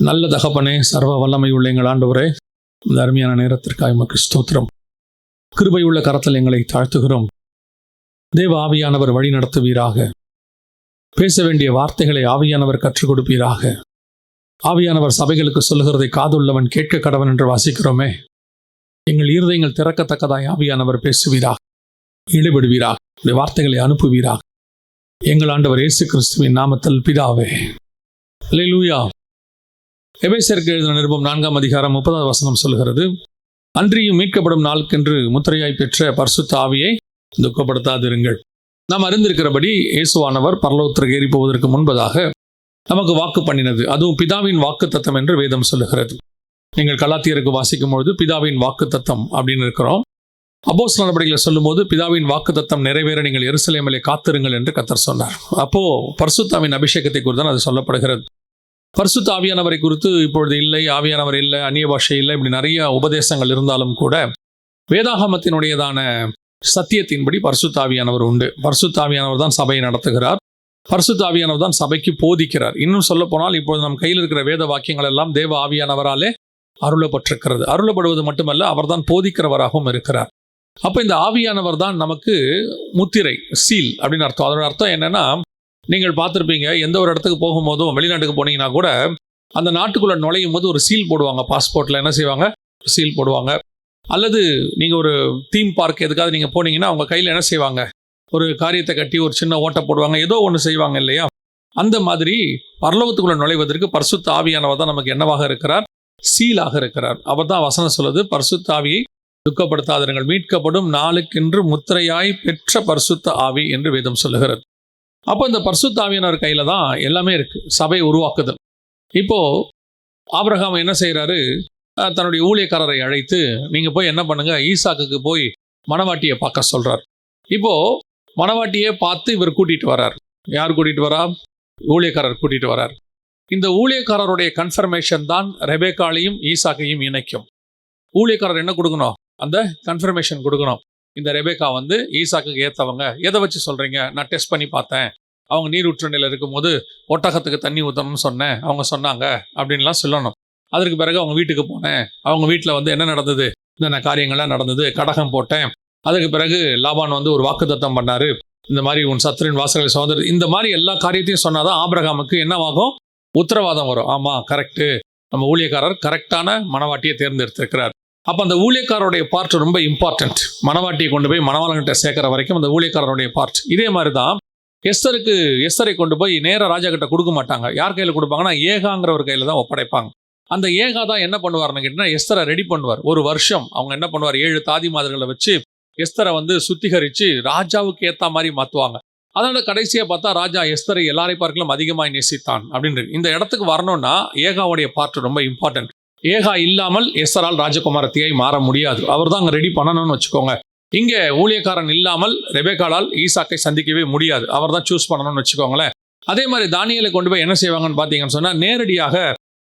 நல்ல தகப்பனே, சர்வ வல்லமை உள்ள எங்கள் ஆண்டவரே, இந்த அருமையான நேரத்திற்காக உமக்கு ஸ்தோத்திரம். கிருபை உள்ள கரத்தில் எங்களை தாழ்த்துகிறோம். தேவ ஆவியானவர் வழி நடத்துவீராக. பேச வேண்டிய வார்த்தைகளை ஆவியானவர் கற்றுக் கொடுப்பீராக. ஆவியானவர் சபைகளுக்கு சொல்லுகிறதை காதுள்ளவன் கேட்க கடவன் என்று வாசிக்கிறோமே. எங்கள் இருதயங்கள் திறக்கத்தக்கதாய் ஆவியானவர் பேசுவீராக, ஈடுபடுவீராக, இந்த வார்த்தைகளை அனுப்புவீராக. எங்கள் ஆண்டவர் இயேசு கிறிஸ்துவின் நாமத்தில் பிதாவே. அல்லேலூயா. எபேசியருக்கு எழுதின நிருபம் 4ஆம் அதிகாரம் 30வது வசனம் சொல்கிறது, அன்றியும் மீட்கப்படும் நாளுக்கென்று முத்திரையாய் பெற்ற பரிசுத்த ஆவியை துக்கப்படுத்தாதிருங்கள். நாம் அறிந்திருக்கிறபடி இயேசுவானவர் பரலோகத்திற்கு ஏறி போவதற்கு முன்பதாக நமக்கு வாக்கு பண்ணினது, அதுவும் பிதாவின் வாக்கு தத்தம் என்று வேதம் சொல்லுகிறது. நீங்கள் கலாத்தியருக்கு வாசிக்கும் பொழுது பிதாவின் வாக்கு தத்தம் அப்படின்னு இருக்கிறோம். அப்போஸ்தலர் நடபடிகளை சொல்லும் போது பிதாவின் வாக்கு தத்தம் நிறைவேற நீங்கள் எருசலேமிலே காத்திருங்கள் என்று கர்த்தர் சொன்னார். அப்போ பரிசுத்தாவின் அபிஷேகத்தை குறித்து தான் அது சொல்லப்படுகிறது. பரிசுத்த ஆவியானவரை குறித்து இப்பொழுது இல்லை, ஆவியானவர் இல்லை, அந்நிய பாஷை இல்லை, இப்படி நிறைய உபதேசங்கள் இருந்தாலும் கூட வேதாகமத்தினுடையதான சத்தியத்தின்படி பரிசுத்த ஆவியானவர் உண்டு. பரிசுத்த ஆவியானவர் தான் சபையை நடத்துகிறார். பரிசுத்த ஆவியானவர் தான் சபைக்கு போதிக்கிறார். இன்னும் சொல்ல போனால் இப்பொழுது நம் கையில் இருக்கிற வேத வாக்கியங்கள் எல்லாம் தேவ ஆவியானவராலே அருளப்பட்டிருக்கிறது. அருளப்படுவது மட்டுமல்ல, அவர் தான் போதிக்கிறவராகவும் இருக்கிறார். அப்போ இந்த ஆவியானவர் தான் நமக்கு முத்திரை, சீல் அப்படின்னு அர்த்தம். அதோட அர்த்தம் என்னன்னா, நீங்கள் பார்த்துருப்பீங்க, எந்த ஒரு இடத்துக்கு போகும்போதும், வெளிநாட்டுக்கு போனீங்கன்னா கூட அந்த நாட்டுக்குள்ளே நுழையும் போது ஒரு சீல் போடுவாங்க. பாஸ்போர்ட்டில் என்ன செய்வாங்க? சீல் போடுவாங்க. அல்லது நீங்கள் ஒரு தீம் பார்க் எதுக்காவது நீங்கள் போனீங்கன்னா அவங்க கையில் என்ன செய்வாங்க? ஒரு காரியத்தை கட்டி ஒரு சின்ன ஓட்டை போடுவாங்க, ஏதோ ஒன்று செய்வாங்க இல்லையா? அந்த மாதிரி பரலோகத்துக்குள்ளே நுழைவதற்கு பரிசுத்த ஆவியானவர் தான் நமக்கு என்னவாக இருக்கிறார்? சீலாக இருக்கிறார். அவர் தான் வசனம் சொல்லுது, பரிசுத்த ஆவியை துக்கப்படுத்தாதிருங்கள், மீட்கப்படும் நாளுக்கென்று முத்திரையாய் பெற்ற பரிசுத்த ஆவி என்று வேதம் சொல்லுகிறது. அப்போ இந்த பரிசுத்த ஆவியானவர் கையில் தான் எல்லாமே இருக்குது, சபை உருவாக்குதல். இப்போது ஆபிரகாம் என்ன செய்கிறாரு? தன்னுடைய ஊழியக்காரரை அழைத்து, நீங்கள் போய் என்ன பண்ணுங்கள், ஈசாக்குக்கு போய் மணவாட்டியை பார்க்க சொல்கிறார். இப்போது மணவாட்டியை பார்த்து இவர் கூட்டிகிட்டு வரார். யார் கூட்டிகிட்டு வரா? ஊழியக்காரர் கூட்டிகிட்டு வரார். இந்த ஊழியக்காரருடைய கன்ஃபர்மேஷன் தான் ரெபேக்காளையும் ஈசாக்கையும் இணைக்கும். ஊழியக்காரர் என்ன கொடுக்கணும்? அந்த கன்ஃபர்மேஷன் கொடுக்கணும். இந்த ரெபேக்கா ஈசாக்குக்கு ஏற்றவங்க. எதை வச்சு சொல்கிறீங்க? நான் டெஸ்ட் பண்ணி பார்த்தேன், அவங்க நீரூற்று நிலையில் இருக்கும்போது ஒட்டகத்துக்கு தண்ணி ஊற்றணும்னு சொன்னேன், அவங்க சொன்னாங்க அப்படின்லாம் சொல்லணும். அதற்கு பிறகு அவங்க வீட்டுக்கு போனேன், அவங்க வீட்டில் என்ன நடந்தது, இந்த காரியங்கள்லாம் நடந்தது, கடகம் போட்டேன். அதுக்கு பிறகு லாபான் ஒரு வாக்குத்தத்தம் பண்ணார், இந்த மாதிரி உன் சத்துரின் வாசல்களை சுதந்திரம், இந்த மாதிரி எல்லா காரியத்தையும் சொன்னாதான் ஆபிரகாமுக்கு என்னவாகும்? உத்தரவாதம் வரும். ஆமாம், கரெக்டு, நம்ம ஊழியக்காரர் கரெக்டான மணவாட்டியை தேர்ந்தெடுத்திருக்கிறார். அப்போ அந்த ஊழியக்காரருடைய பார்ட் ரொம்ப இம்பார்ட்டன்ட். மணவாட்டியை கொண்டு போய் மணவாளன்கிட்ட சேர்க்கிற வரைக்கும் அந்த ஊழியக்காரருடைய பார்ட். இதே மாதிரி தான் எஸ்தரை கொண்டு போய் நேராக ராஜா கிட்ட கொடுக்க மாட்டாங்க. யார் கையில் கொடுப்பாங்கன்னா, ஏகாங்கிற ஒரு கையில் தான் ஒப்படைப்பாங்க. அந்த ஏகா தான் என்ன பண்ணுவார்னு கேட்டிங்கன்னா, எஸ்தரை ரெடி பண்ணுவார். ஒரு வருஷம் அவங்க என்ன பண்ணுவார்? 7 தாதி மாதர்களை வச்சு எஸ்தரை சுத்திகரித்து ராஜாவுக்கு ஏற்ற மாதிரி மாற்றுவாங்க. அதனால கடைசியாக பார்த்தா ராஜா எஸ்தரை எல்லாரை பார்க்கலும் அதிகமாக நேசித்தான் அப்படின்றது. இந்த இடத்துக்கு வரணும்னா ஏகாவுடைய பார்ட் ரொம்ப இம்பார்ட்டன்ட். ஏகா இல்லாமல் எஸ்தரால் ராஜகுமாரத்தியாய் மாற முடியாது. அவர் தான் அங்கே ரெடி பண்ணணும்னு வச்சுக்கோங்க. இங்கே ஊழியக்காரன் இல்லாமல் ரெபேக்காளால் ஈசாக்கை சந்திக்கவே முடியாது. அவர் தான் சூஸ் பண்ணணும்னு வச்சுக்கோங்களேன். அதே மாதிரி தானியேலை கொண்டு போய் என்ன செய்வாங்கன்னு பார்த்தீங்கன்னு சொன்னால், நேரடியாக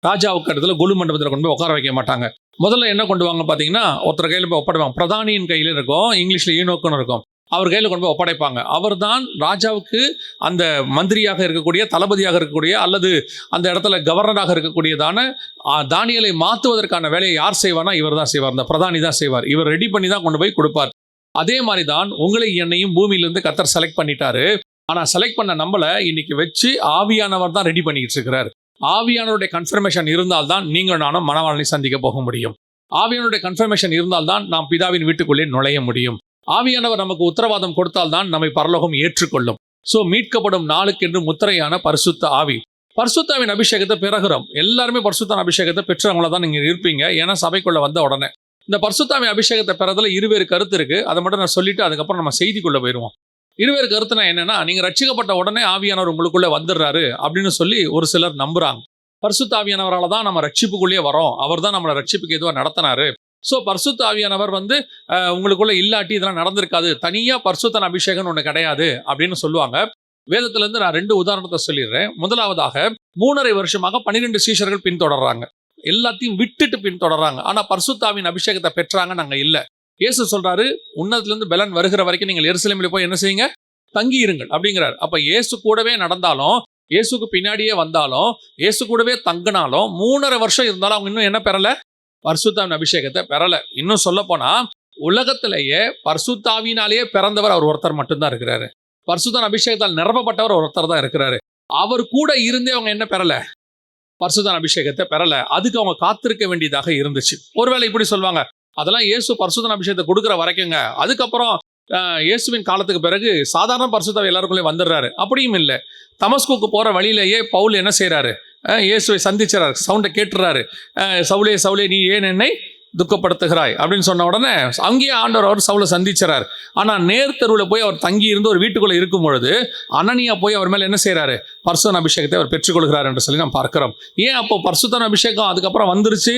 ராஜாவுக்கு இடத்துல கொலு மண்டபத்தில் கொண்டு போய் உட்கார வைக்க மாட்டாங்க. முதல்ல என்ன கொண்டு வாங்க பார்த்தீங்கன்னா, ஒருத்தர் கையில் போய் ஒப்படைப்பாங்க. பிரதானியின் கையில் இருக்கும், இங்கிலீஷில் ஈனோக்குன்னு இருக்கும். அவர் கையில் கொண்டு போய் ஒப்படைப்பாங்க. அவர் தான் ராஜாவுக்கு அந்த மந்திரியாக இருக்கக்கூடிய, தளபதியாக இருக்கக்கூடிய, அல்லது அந்த இடத்துல கவர்னராக இருக்கக்கூடியதான தானியேலை மாற்றுவதற்கான வேலையை யார் செய்வார்னா இவர் தான் செய்வார். அந்த பிரதானி தான் செய்வார். இவர் ரெடி பண்ணி தான் கொண்டு போய் கொடுப்பார். அதே மாதிரி தான் உங்களை என்னையும் பூமியிலிருந்து கர்த்தர் செலக்ட் பண்ணிட்டாரு. ஆனால் செலக்ட் பண்ண நம்மளை இன்னைக்கு வச்சு ஆவியானவர் தான் ரெடி பண்ணிக்கிட்டு இருக்கிறார். ஆவியானவருடைய கன்ஃபர்மேஷன் இருந்தால்தான் நீங்கள் நானும் மணவாளனை சந்திக்க போக முடியும். ஆவியானவருடைய கன்ஃபர்மேஷன் இருந்தால்தான் நாம் பிதாவின் வீட்டுக்குள்ளே நுழைய முடியும். ஆவியானவர் நமக்கு உத்தரவாதம் கொடுத்தால்தான் நம்மை பரலோகம் ஏற்றுக்கொள்ளும். ஸோ மீட்கப்படும் நாளுக்கென்று முத்திரையான பரிசுத்த ஆவி, பரிசுத்தாவின் அபிஷேகத்தை பெறுகிறோம். எல்லாருமே பரிசுத்தாவின் அபிஷேகத்தை பெற்றவங்கள தான் நீங்கள் இருப்பீங்க. ஏன்னா சபைக்குள்ள வந்த உடனே இந்த பரிசுத்தாவின் அபிஷேகத்தை பெறதுல இருவேறு கருத்து இருக்கு. அதை மட்டும் நான் சொல்லிட்டு அதுக்கப்புறம் நம்ம செய்திக்குள்ள போயிடுவோம். இருவேறு கருத்துனா என்னன்னா, நீங்க ரட்சிக்கப்பட்ட உடனே ஆவியானவர் உங்களுக்குள்ள வந்துடுறாரு அப்படின்னு சொல்லி ஒரு சிலர் நம்புறாங்க. பரிசுத்த ஆவியானவரால் தான் நம்ம ரட்சிப்புக்குள்ளேயே வரோம், அவர் தான் நம்மளை ரட்சிப்புக்கு எதுவாக நடத்தினாரு. ஸோ பரிசுத்த ஆவியானவர் உங்களுக்குள்ள இல்லாட்டி இதெல்லாம் நடந்திருக்காது, தனியாக பரிசுத்தன் அபிஷேகம் ஒன்று கிடையாது அப்படின்னு சொல்லுவாங்க. வேதத்திலேருந்து நான் 2 உதாரணத்தை சொல்லிடுறேன். முதலாவதாக 3.5 வருஷமாக 12 சீஷர்கள் பின்தொடர்றாங்க. எல்லாத்தையும் விட்டுட்டு பின்தொடர்றாங்க. ஆனால் பரிசுத்தாவின் அபிஷேகத்தை பெற்றாங்க நாங்கள் இல்லை. இயேசு சொல்றாரு, உன்னதத்திலிருந்து பெலன் வருகிற வரைக்கும் நீங்கள் எருசலேமில் போய் என்ன செய்யுங்க? தங்கி இருங்கள் அப்படிங்கிறார். அப்போ இயேசு கூடவே நடந்தாலும் இயேசுக்கு பின்னாடியே வந்தாலும், இயேசு கூடவே தங்கினாலும் 3.5 வருஷம் இருந்தாலும் அவங்க இன்னும் என்ன பெறல? பரிசுத்தாவின் அபிஷேகத்தை பெறல. இன்னும் சொல்ல போனா உலகத்திலேயே பரிசுத்தாவினாலேயே பிறந்தவர் அவர் ஒருத்தர் மட்டும்தான் இருக்கிறாரு. பரிசுத்தாவின் அபிஷேகத்தால் நிரப்பப்பட்டவர் ஒருத்தர் தான் இருக்கிறாரு. அவர் கூட இருந்தே அவங்க என்ன பெறல? பரிசுத்தாவின் அபிஷேகத்தை பெறல. அதுக்கு அவங்க காத்திருக்க வேண்டியதாக இருந்துச்சு. ஒருவேளை இப்படி சொல்லுவாங்க, அதெல்லாம் இயேசு பரிசுத்தாவின் அபிஷேகத்தை கொடுக்குற வரைக்குங்க, அதுக்கப்புறம் இயேசுவின் காலத்துக்கு பிறகு சாதாரண பரிசுத்தாவி எல்லாருக்குள்ளே வந்துடுறாரு. அப்படியும் இல்லை. தமஸ்குக்கு போகிற வழியிலேயே பவுல் என்ன செய்கிறாரு? இயேசுவை சந்திச்சார், சவுண்டை கேட்டுறாரு. சவுலே சவுலே நீ ஏன் என்னை துக்கப்படுத்துகிறாய் அப்படின்னு சொன்ன உடனே அங்கேயே ஆண்டவர் அவர் சவுலை சந்திச்சார். ஆனால் நேர்த்தருவில் போய் அவர் தங்கி இருந்து ஒரு வீட்டுக்குள்ளே இருக்கும் பொழுது அனனியா போய் அவர் மேலே என்ன செய்கிறாரு? பரிசுத்த அபிஷேகத்தை அவர் பெற்றுக்கொள்கிறார் என்று சொல்லி நாம் பார்க்கிறோம். ஏன் அப்போ பரிசுத்த அபிஷேகம் அதுக்கப்புறம் வந்துருச்சு.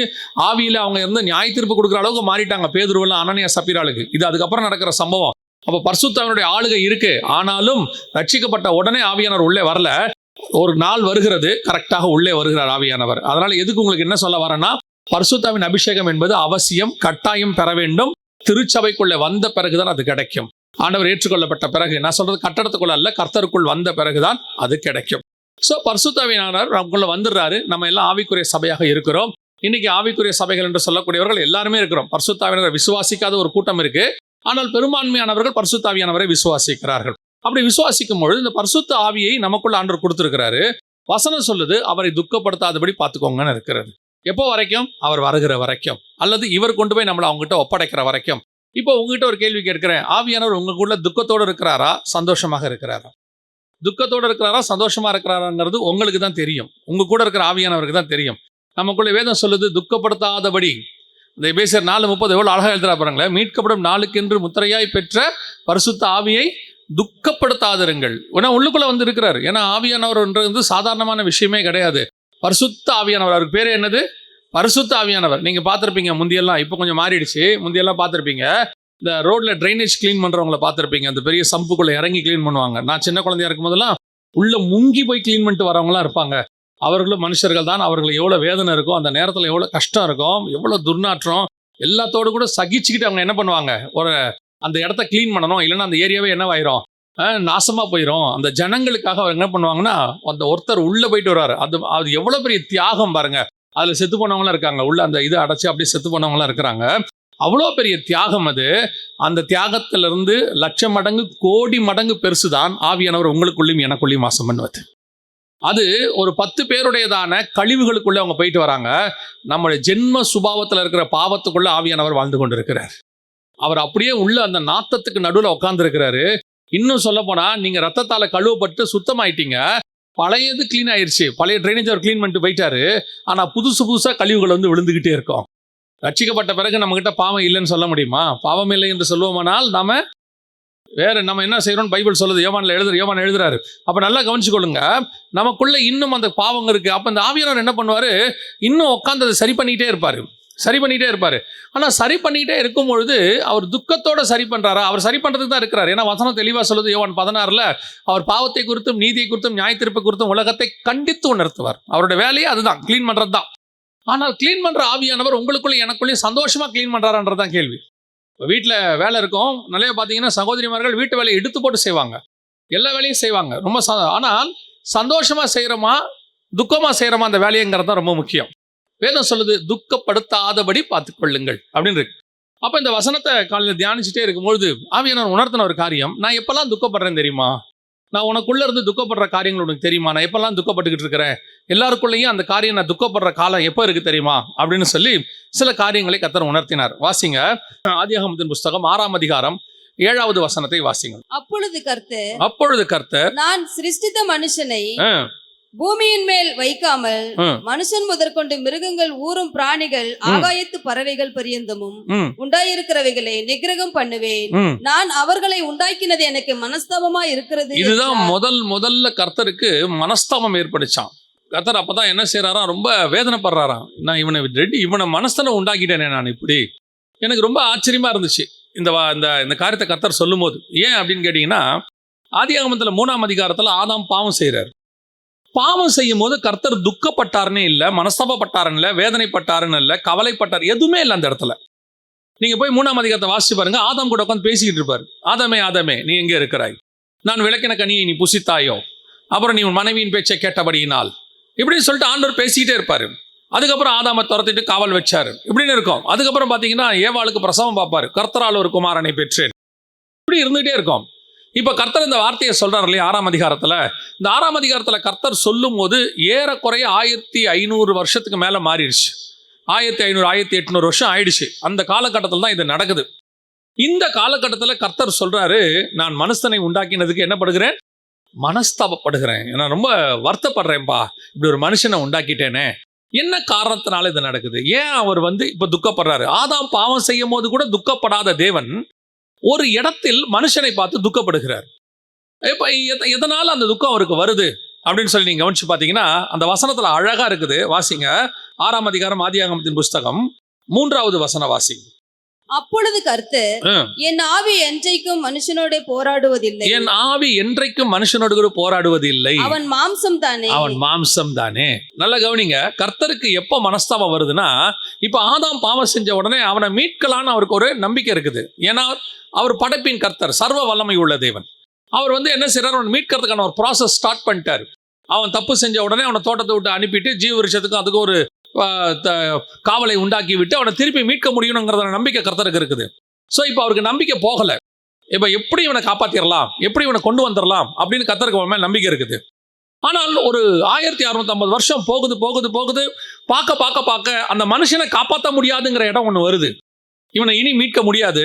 ஆவியில் அவங்க இருந்து நியாய தீர்ப்பு கொடுக்குற அளவுக்கு மாறிட்டாங்க பேதுருவெல்லாம் அனனியா சப்பீராளுக்கு. இது அதுக்கப்புறம் நடக்கிற சம்பவம். அப்போ பரிசுத்தவனுடைய ஆளுகை இருக்கு. ஆனாலும் ரட்சிக்கப்பட்ட உடனே ஆவியானவர் உள்ளே வரல. ஒரு நாள் வருகிறது, கரெக்டாக உள்ளே வருகிறார் ஆவியானவர். அதனால எதுக்கு உங்களுக்கு என்ன சொல்ல வரேன்னா, பரிசுத்தாவின் அபிஷேகம் என்பது அவசியம், கட்டாயம் பெற வேண்டும். திருச்சபைக்குள்ளே வந்த பிறகுதான் அது கிடைக்கும். ஆண்டவர் ஏற்றுக்கொள்ளப்பட்ட பிறகு, நான் சொல்றது கட்டடத்துக்குள்ள அல்ல, கர்த்தருக்குள் வந்த பிறகுதான் அது கிடைக்கும். ஸோ பரிசுத்தாவியானவர் நமக்குள்ள வந்துடுறாரு. நம்ம எல்லாம் ஆவிக்குரிய சபையாக இருக்கிறோம். இன்னைக்கு ஆவிக்குரிய சபைகள் என்று சொல்லக்கூடியவர்கள் எல்லாருமே இருக்கிறோம். பரிசுத்தாவியானவர் விசுவாசிக்காத ஒரு கூட்டம் இருக்கு. ஆனால் பெரும்பான்மையானவர்கள் பரிசுத்தாவியானவரை விசுவாசிக்கிறார்கள். அப்படி விசுவாசிக்கும் பொழுது இந்த பரிசுத்த ஆவியை நமக்குள்ள ஆண்டவர் கொடுத்திருக்கிறாரு. வசனம் சொல்லுது, அவரை துக்கப்படுத்தாதபடி பார்த்துக்கோங்கன்னு இருக்கிறது. எப்போ வரைக்கும்? அவர் வருகிற வரைக்கும், அல்லது இவர் கொண்டு போய் நம்மளை அவங்ககிட்ட ஒப்படைக்கிற வரைக்கும். இப்போ உங்ககிட்ட ஒரு கேள்வி கேட்கிறேன். ஆவியானவர் உங்களுக்குள்ள துக்கத்தோடு இருக்கிறாரா, சந்தோஷமாக இருக்கிறாரா? துக்கத்தோடு இருக்கிறாரா, சந்தோஷமா இருக்கிறாராங்கிறது உங்களுக்கு தான் தெரியும். உங்க கூட இருக்கிற ஆவியானவருக்கு தான் தெரியும். நமக்குள்ள வேதம் சொல்லுது, துக்கப்படுத்தாதபடி. இந்த எபேசியர் 4:30 எவ்வளவு அழகா எழுதுறா பாருங்களேன். மீட்கப்படும் நாளுக்கென்று முத்திரையாய் பெற்ற பரிசுத்த ஆவியை துக்கப்படுத்தாதிருங்கள். ஏன்னா உள்ளுக்குள்ள வந்து இருக்கிறார். ஏன்னா ஆவியானவர் சாதாரணமான விஷயமே கிடையாது. பரிசுத்த ஆவியானவர். அவருக்கு பேர் என்னது? பரிசுத்த ஆவியானவர். நீங்க பார்த்துருப்பீங்க முந்தியெல்லாம், இப்போ கொஞ்சம் மாறிடுச்சு. முந்தியெல்லாம் பார்த்துருப்பீங்க, இந்த ரோட்ல ட்ரைனேஜ் கிளீன் பண்றவங்களை பார்த்துருப்பீங்க. அந்த பெரிய சம்புக்குள்ள இறங்கி கிளீன் பண்ணுவாங்க. நான் சின்ன குழந்தையா இருக்கும் போதெல்லாம் உள்ள முங்கி போய் கிளீன் பண்ணிட்டு வரவங்களாம் இருப்பாங்க. அவர்களும் மனுஷர்கள் தான். அவர்களுக்கு எவ்வளோ வேதனை இருக்கும், அந்த நேரத்தில் எவ்வளோ கஷ்டம் இருக்கும், எவ்வளோ துர்நாற்றம், எல்லாத்தோடு கூட சகிச்சுக்கிட்டு அவங்க என்ன பண்ணுவாங்க? ஒரு அந்த இடத்த கிளீன் பண்ணணும், இல்லைன்னா அந்த ஏரியாவே என்னவாயிரும்? நாசமாக போயிடும். அந்த ஜனங்களுக்காக அவர் என்ன பண்ணுவாங்கன்னா, அந்த ஒருத்தர் உள்ளே போயிட்டு வர்றாரு. அது எவ்வளோ பெரிய தியாகம் பாருங்க. அதில் செத்து போனவங்களாம் இருக்காங்க. உள்ள அந்த இதை அடைச்சி அப்படியே செத்து போனவங்களாம் இருக்கிறாங்க. அவ்வளோ பெரிய தியாகம் அது. அந்த தியாகத்திலிருந்து லட்சம் மடங்கு கோடி மடங்கு பெருசுதான் ஆவியானவர் உங்களுக்குள்ளேயும் எனக்குள்ளேயும் வாசம் பண்ணுவது. அது ஒரு 10 பேருடையதான கழிவுகளுக்குள்ளே அவங்க போயிட்டு வராங்க. நம்முடைய ஜென்ம சுபாவத்தில் இருக்கிற பாவத்துக்குள்ள ஆவியானவர் வாழ்ந்து கொண்டு இருக்கிறார். அவர் அப்படியே உள்ள அந்த நாத்தத்துக்கு நடுவில் உட்கார்ந்து இருக்கிறாரு. இன்னும் சொல்ல போனா, நீங்க ரத்தத்தால கழுவப்பட்டு சுத்தமாயிட்டீங்க. பழையது கிளீன் ஆயிடுச்சு. பழைய ட்ரைனேஜ் அவர் கிளீன் பண்ணிட்டு போயிட்டாரு. ஆனா புதுசா கழிவுகள் வந்து விழுந்துகிட்டே இருக்கும். ரட்சிக்கப்பட்ட பிறகு நம்ம கிட்ட பாவம் இல்லைன்னு சொல்ல முடியுமா? பாவம் இல்லை என்று சொல்லுவோமானால் நாம வேற நம்ம என்ன செய்யறோம்? பைபிள் சொல்லுது, யோவான் எழுதுறாரு. அப்ப நல்லா கவனிச்சுக்கொள்ளுங்க, நமக்குள்ள இன்னும் அந்த பாவங்க இருக்கு. அப்ப இந்த ஆவியானவர் என்ன பண்ணுவாரு? இன்னும் உட்காந்து அதை சரி பண்ணிட்டே இருப்பாரு. ஆனா சரி பண்ணிட்டே இருக்கும் பொழுது அவர் துக்கத்தோட சரி பண்றாரா? அவர் சரி பண்றதுக்கு தான் இருக்கிறார். ஏன்னா வசனம் தெளிவா சொல்லுது, யோவான் 16 அவர் பாவத்தை குறித்தும் நீதியை குறித்தும் நியாய தீர்ப்பு குறித்தும் உலகத்தை கண்டித்து உணர்த்துவார். அவருடைய வேலையே அதுதான், கிளீன் பண்றது தான். ஆனால் கிளீன் பண்ற ஆவியானவர் உங்களுக்குள்ள எனக்குள்ளேயும் சந்தோஷமா கிளீன் பண்றாரான்றதான் கேள்வி. இப்போ வீட்டில் வேலை இருக்கும், நிறைய பார்த்தீங்கன்னா சகோதரிமார்கள் வீட்டு வேலையை எடுத்து போட்டு செய்வாங்க, எல்லா வேலையும் செய்வாங்க ரொம்ப ஆனால் சந்தோஷமாக செய்கிறோமா துக்கமாக செய்கிறோமா அந்த வேலைங்கிறது தான் ரொம்ப முக்கியம். வேதம் சொல்லுது, துக்கப்படுத்தாதபடி பார்த்துக்கொள்ளுங்கள் அப்படின்னு இருக்கு. அப்போ இந்த வசனத்தை காலையில் தியானிச்சுட்டே இருக்கும்பொழுது ஆவியானவர் உணர்த்தின ஒரு காரியம், நான் எப்பெல்லாம் துக்கப்படுறேன் தெரியுமா? நான் உனக்குள்ள இருந்து துக்கப்படுற காரியங்கள் உனக்கு தெரியுமா? நான் எப்பெல்லாம் துக்கப்பட்டுக்கிட்டு இருக்கிறேன், எல்லாருக்குள்ளேயும் அந்த காரியம் நான் துக்கப்படுற காலம் எப்போ இருக்கு தெரியுமா அப்படின்னு சொல்லி சில காரியங்களை கர்த்தர் உணர்த்தினார். வாசிங்க, ஆதியாகமத்தின் புஸ்தகம் 6ஆம் அதிகாரம் 7வது வசனத்தை வாசிங்க. அப்பொழுது கர்த்தர் நான் சிருஷ்டித்த மனுஷனை பூமியின் மேல் வைக்காமல் மனுஷன் முதற்கொண்டு மிருகங்கள், ஊரும் பிராணிகள், ஆகாயத்து பறவைகள் பரியந்தமும் உண்டாயிருக்கிறவைகளை நிகிரகம் பண்ணுவேன். நான் அவர்களை உண்டாக்கினது எனக்கு மனஸ்தாபமா இருக்கிறது. இதுதான் முதல்ல கர்த்தருக்கு மனஸ்தாபம் ஏற்படுச்சான். கர்த்தர் அப்பதான் என்ன செய்யறாராம்? ரொம்ப வேதனைப்படுறாராம். நான் இவனை மனஸ்தானம் உண்டாக்கிட்டேனே நான். இப்படி எனக்கு ரொம்ப ஆச்சரியமா இருந்துச்சு இந்த காரியத்தை கர்த்தர் சொல்லும் போது. ஏன் அப்படின்னு கேட்டீங்கன்னா, ஆதியாகமத்துல 3ஆம் அதிகாரத்துல ஆதாம் பாவம் செய்யறாரு. பாவம் செய்யும் போது கர்த்தர் துக்கப்பட்டாருன்னு இல்லை, மனஸ்தாபப்பட்டாருன்னு இல்லை, வேதனைப்பட்டாருன்னு இல்லை, கவலைப்பட்டார், எதுவுமே இல்லை அந்த இடத்துல. நீங்க போய் 3ஆம் அதிகாரத்தை வாசிச்சு பாருங்க. ஆதாம் கூட உட்காந்து பேசிக்கிட்டு இருப்பாரு. ஆதாமே நீ எங்கே இருக்கிறாய்? நான் விளக்கின கனியை நீ புசித்தாயோ? அப்புறம் நீ உன் மனைவியின் பேச்சை கேட்டபடியினால், இப்படின்னு சொல்லிட்டு ஆண்டவர் பேசிக்கிட்டே இருப்பாரு. அதுக்கப்புறம் ஆதாமை துரத்திட்டு காவல் வச்சாரு, இப்படின்னு இருக்கும். அதுக்கப்புறம் பார்த்தீங்கன்னா ஏவாளுக்கு பிரசவம் பார்ப்பாரு, கர்த்தரால் ஒரு குமாரனை பெற்றேன், இப்படி இருந்துகிட்டே இருக்கும். இப்போ கர்த்தர் இந்த வார்த்தையை சொல்றாரு இல்லையா 6ஆம் அதிகாரத்தில். இந்த 6ஆம் அதிகாரத்தில் கர்த்தர் சொல்லும் போது ஏறக்குறைய 1500 வருஷத்துக்கு மேலே மாறிடுச்சு. 1500 1800 வருஷம் ஆயிடுச்சு. அந்த காலகட்டத்தில் தான் இது நடக்குது. இந்த காலகட்டத்தில் கர்த்தர் சொல்றாரு, நான் மனுஷனை உண்டாக்கினதுக்கு என்ன படுகிறேன், மனஸ்தாபப்படுகிறேன், நான் ரொம்ப வருத்தப்படுறேன்ப்பா, இப்படி ஒரு மனுஷனை உண்டாக்கிட்டேனே. என்ன காரணத்தினால இது நடக்குது, ஏன் அவர் இப்போ துக்கப்படுறாரு? ஆதாம் பாவம் செய்யும் போது கூட துக்கப்படாத தேவன் ஒரு இடத்தில் மனுஷனை பார்த்து துக்கப்படுகிறார். இப்போ எதனால அந்த துக்கம் அவருக்கு வருது அப்படின்னு சொல்லி நீங்க கவனிச்சு பார்த்தீங்கன்னா, அந்த வசனத்துல அழகா இருக்குது. வாசிங்க, 6ஆம் அதிகாரம் ஆதியாகமத்தின் புஸ்தகம் 3வது வசன வாசி. அப்பொழுது கர்த்தர், என் ஆவி என்றைக்கும் மனுஷனோட போராடுவதில்லை, என் ஆவி என்றைக்கும் மனுஷனோடு கூட போராடுவதில்லை, அவன் மாம்சம் தானே, அவன் மாம்சம் தானே. நல்ல கவனிங்க, கர்த்தருக்கு எப்போ மனஸ்தாபம் வருதுன்னா, இப்போ ஆதாம் பாவம் செஞ்ச உடனே அவனை மீட்கலான்னு அவருக்கு ஒரு நம்பிக்கை இருக்குது. ஏன்னா அவர் படைப்பின் கர்த்தர், சர்வ வல்லமை உள்ள தேவன். அவர் என்ன செய்யறாரு, அவன் மீட்கிறதுக்கான ஒரு ப்ராசஸ் ஸ்டார்ட் பண்ணிட்டாரு. அவன் தப்பு செஞ்ச உடனே அவனை தோட்டத்தை விட்டு அனுப்பிட்டு ஜீவ விருட்சத்துக்கும் அதுக்கு ஒரு காவலை உண்டாக்கி விட்டு அவனை திருப்பி மீட்க முடியணுங்கிறத நம்பிக்கை கர்த்தருக்கு இருக்குது. ஸோ இப்போ அவருக்கு நம்பிக்கை போகலை. இப்போ எப்படி இவனை காப்பாற்றிடலாம், எப்படி இவனை கொண்டு வந்துடலாம் அப்படின்னு கர்த்தருக்கு அவன் மேல் நம்பிக்கை இருக்குது. ஆனால் ஒரு 1650 வருஷம் போகுது போகுது போகுது, பார்க்க அந்த மனுஷனை காப்பாற்ற முடியாதுங்கிற இடம் ஒன்று வருது. இவனை இனி மீட்க முடியாது,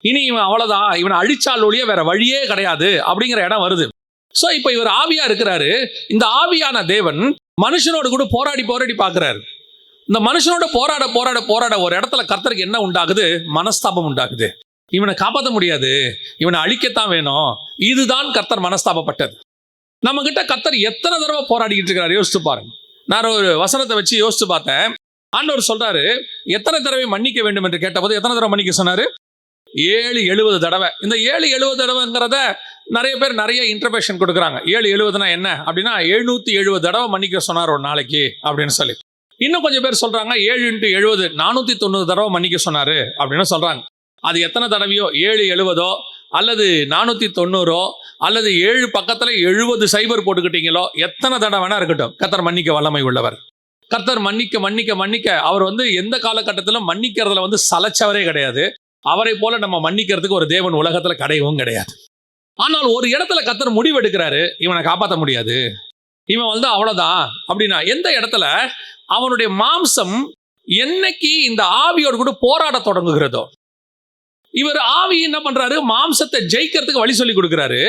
இனி இவன் அவ்வளோதான், இவனை அழிச்சால் ஒழிய வேற வழியே கிடையாது அப்படிங்கிற இடம் வருது. ஸோ இப்போ இவர் ஆவியா இருக்கிறாரு. இந்த ஆவியான தேவன் மனுஷனோடு கூட போராடி பார்க்கிறாரு. இந்த மனுஷனோட போராட ஒரு இடத்துல கர்த்தருக்கு என்ன உண்டாகுது, மனஸ்தாபம் உண்டாகுது. இவனை காப்பாற்ற முடியாது, இவனை அழிக்கத்தான் வேணும். இதுதான் கர்த்தர் மனஸ்தாபப்பட்டது. நம்ம கிட்ட கர்த்தர் எத்தனை தடவை போராடிக்கிட்டு இருக்கிறார் யோசிச்சு பாருங்க. நான் ஒரு வசனத்தை வச்சு யோசிச்சு பார்த்தேன். ஆண்டவர் சொல்றாரு, எத்தனை தடவை மன்னிக்க வேண்டும் என்று கேட்டபோது எத்தனை தடவை மன்னிக்க சொன்னாரு, 770 தடவை. இந்த 770 தடவைங்கிறத நிறைய பேர் நிறைய இன்டர்பிரேஷன் கொடுக்குறாங்க. 770னா என்ன அப்படின்னா 770 தடவை மன்னிக்க சொன்னார் ஒரு நாளைக்கு அப்படின்னு சொல்லி. இன்னும் கொஞ்சம் பேர் சொல்றாங்க 7 × 70 490 தடவை மன்னிக்க சொன்னாரு அப்படின்னு சொல்றாங்க. அது எத்தனை தடவையோ, 770 அல்லது 490 அல்லது 7 பக்கத்துல 70 சைபர் போட்டுக்கிட்டீங்களோ, எத்தனை தடவை வேணா இருக்கட்டும், கர்த்தர் மன்னிக்க வல்லமை உள்ளவர். கர்த்தர் மன்னிக்க அவர் எந்த காலகட்டத்திலும் மன்னிக்கிறதுல சலைச்சவரே கிடையாது. அவரை போல நம்ம மன்னிக்கிறதுக்கு ஒரு தேவன் உலகத்துல கிடையவும் கிடையாது. ஆனால் ஒரு இடத்துல கர்த்தர் முடிவெடுக்கிறாரு, இவனை காப்பாற்ற முடியாது, இவன் அவ்வளவுதான் அப்படின்னா எந்த இடத்துல அவனுடைய மாம்சம் என்னைக்கு இந்த ஆவியோடு கூட போராட தொடங்குகிறதோ, இவர் ஆவி என்ன பண்றாரு, மாம்சத்தை ஜெயிக்கிறதுக்கு வழி சொல்லி கொடுக்கிறாரு,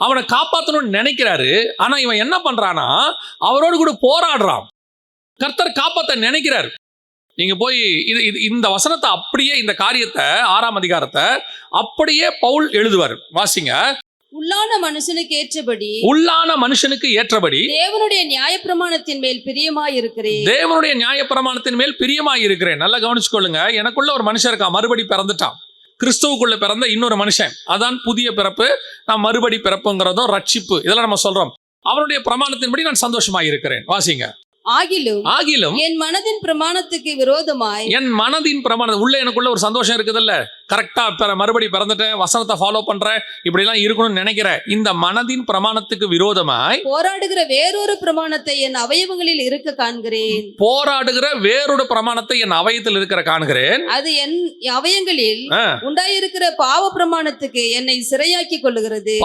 அவனை காப்பாற்றணும்னு நினைக்கிறாரு. ஆனா இவன் என்ன பண்றானா, அவரோடு கூட போராடுறான். கர்த்தர் காப்பாற்ற நினைக்கிறாரு. நீங்க போய் இந்த வசனத்தை அப்படியே, இந்த காரியத்தை 6ஆம் அதிகாரத்தை அப்படியே பவுல் எழுதுவார். வாசிங்க. உள்ளான மனுஷனுக்கு ஏற்றபடி தேவனுடைய நியாயப்பிரமாணத்தின் மேல் பிரியமாயிருக்கிறேன். நல்லா கவனிச்சுக்கொள்ளுங்க. எனக்குள்ள ஒரு மனுஷன் இருக்கா, மறுபடி பிறந்துட்டான். கிறிஸ்துவுக்குள்ள பிறந்த இன்னொரு மனுஷன், அதான் புதிய பிறப்பு. நான் மறுபடி பிறப்புங்கிறதும் ரட்சிப்பு, இதெல்லாம் நம்ம சொல்றோம். அவனுடைய பிரமாணத்தின்படி நான் சந்தோஷமா இருக்கிறேன். வாசிங்க. ஆகிலும் என் மனதின் பிரமாணத்துக்கு விரோதமாய், என் மனதின் பிரமாணம் உள்ள எனக்குள்ள ஒரு சந்தோஷம் இருக்குதுல்ல, கரெக்டா மறுபடி பிறந்துட்டேன், வசனத்தை ஃபாலோ பண்றேன், இப்படி எல்லாம் இருக்கணும்னு நினைக்கிறேன். இந்த மனதின் பிரமாணத்துக்கு விரோதமாய் போராடுகிற வேறொரு பிரமாணத்தை என் அவயவங்களில் இருக்க காண்கிறேன். அது என் அவயங்களில் உண்டாயிருக்கிற பாவ பிரமாணத்துக்கு என்னை சிறையாக்கி கொள்ளுகிறது.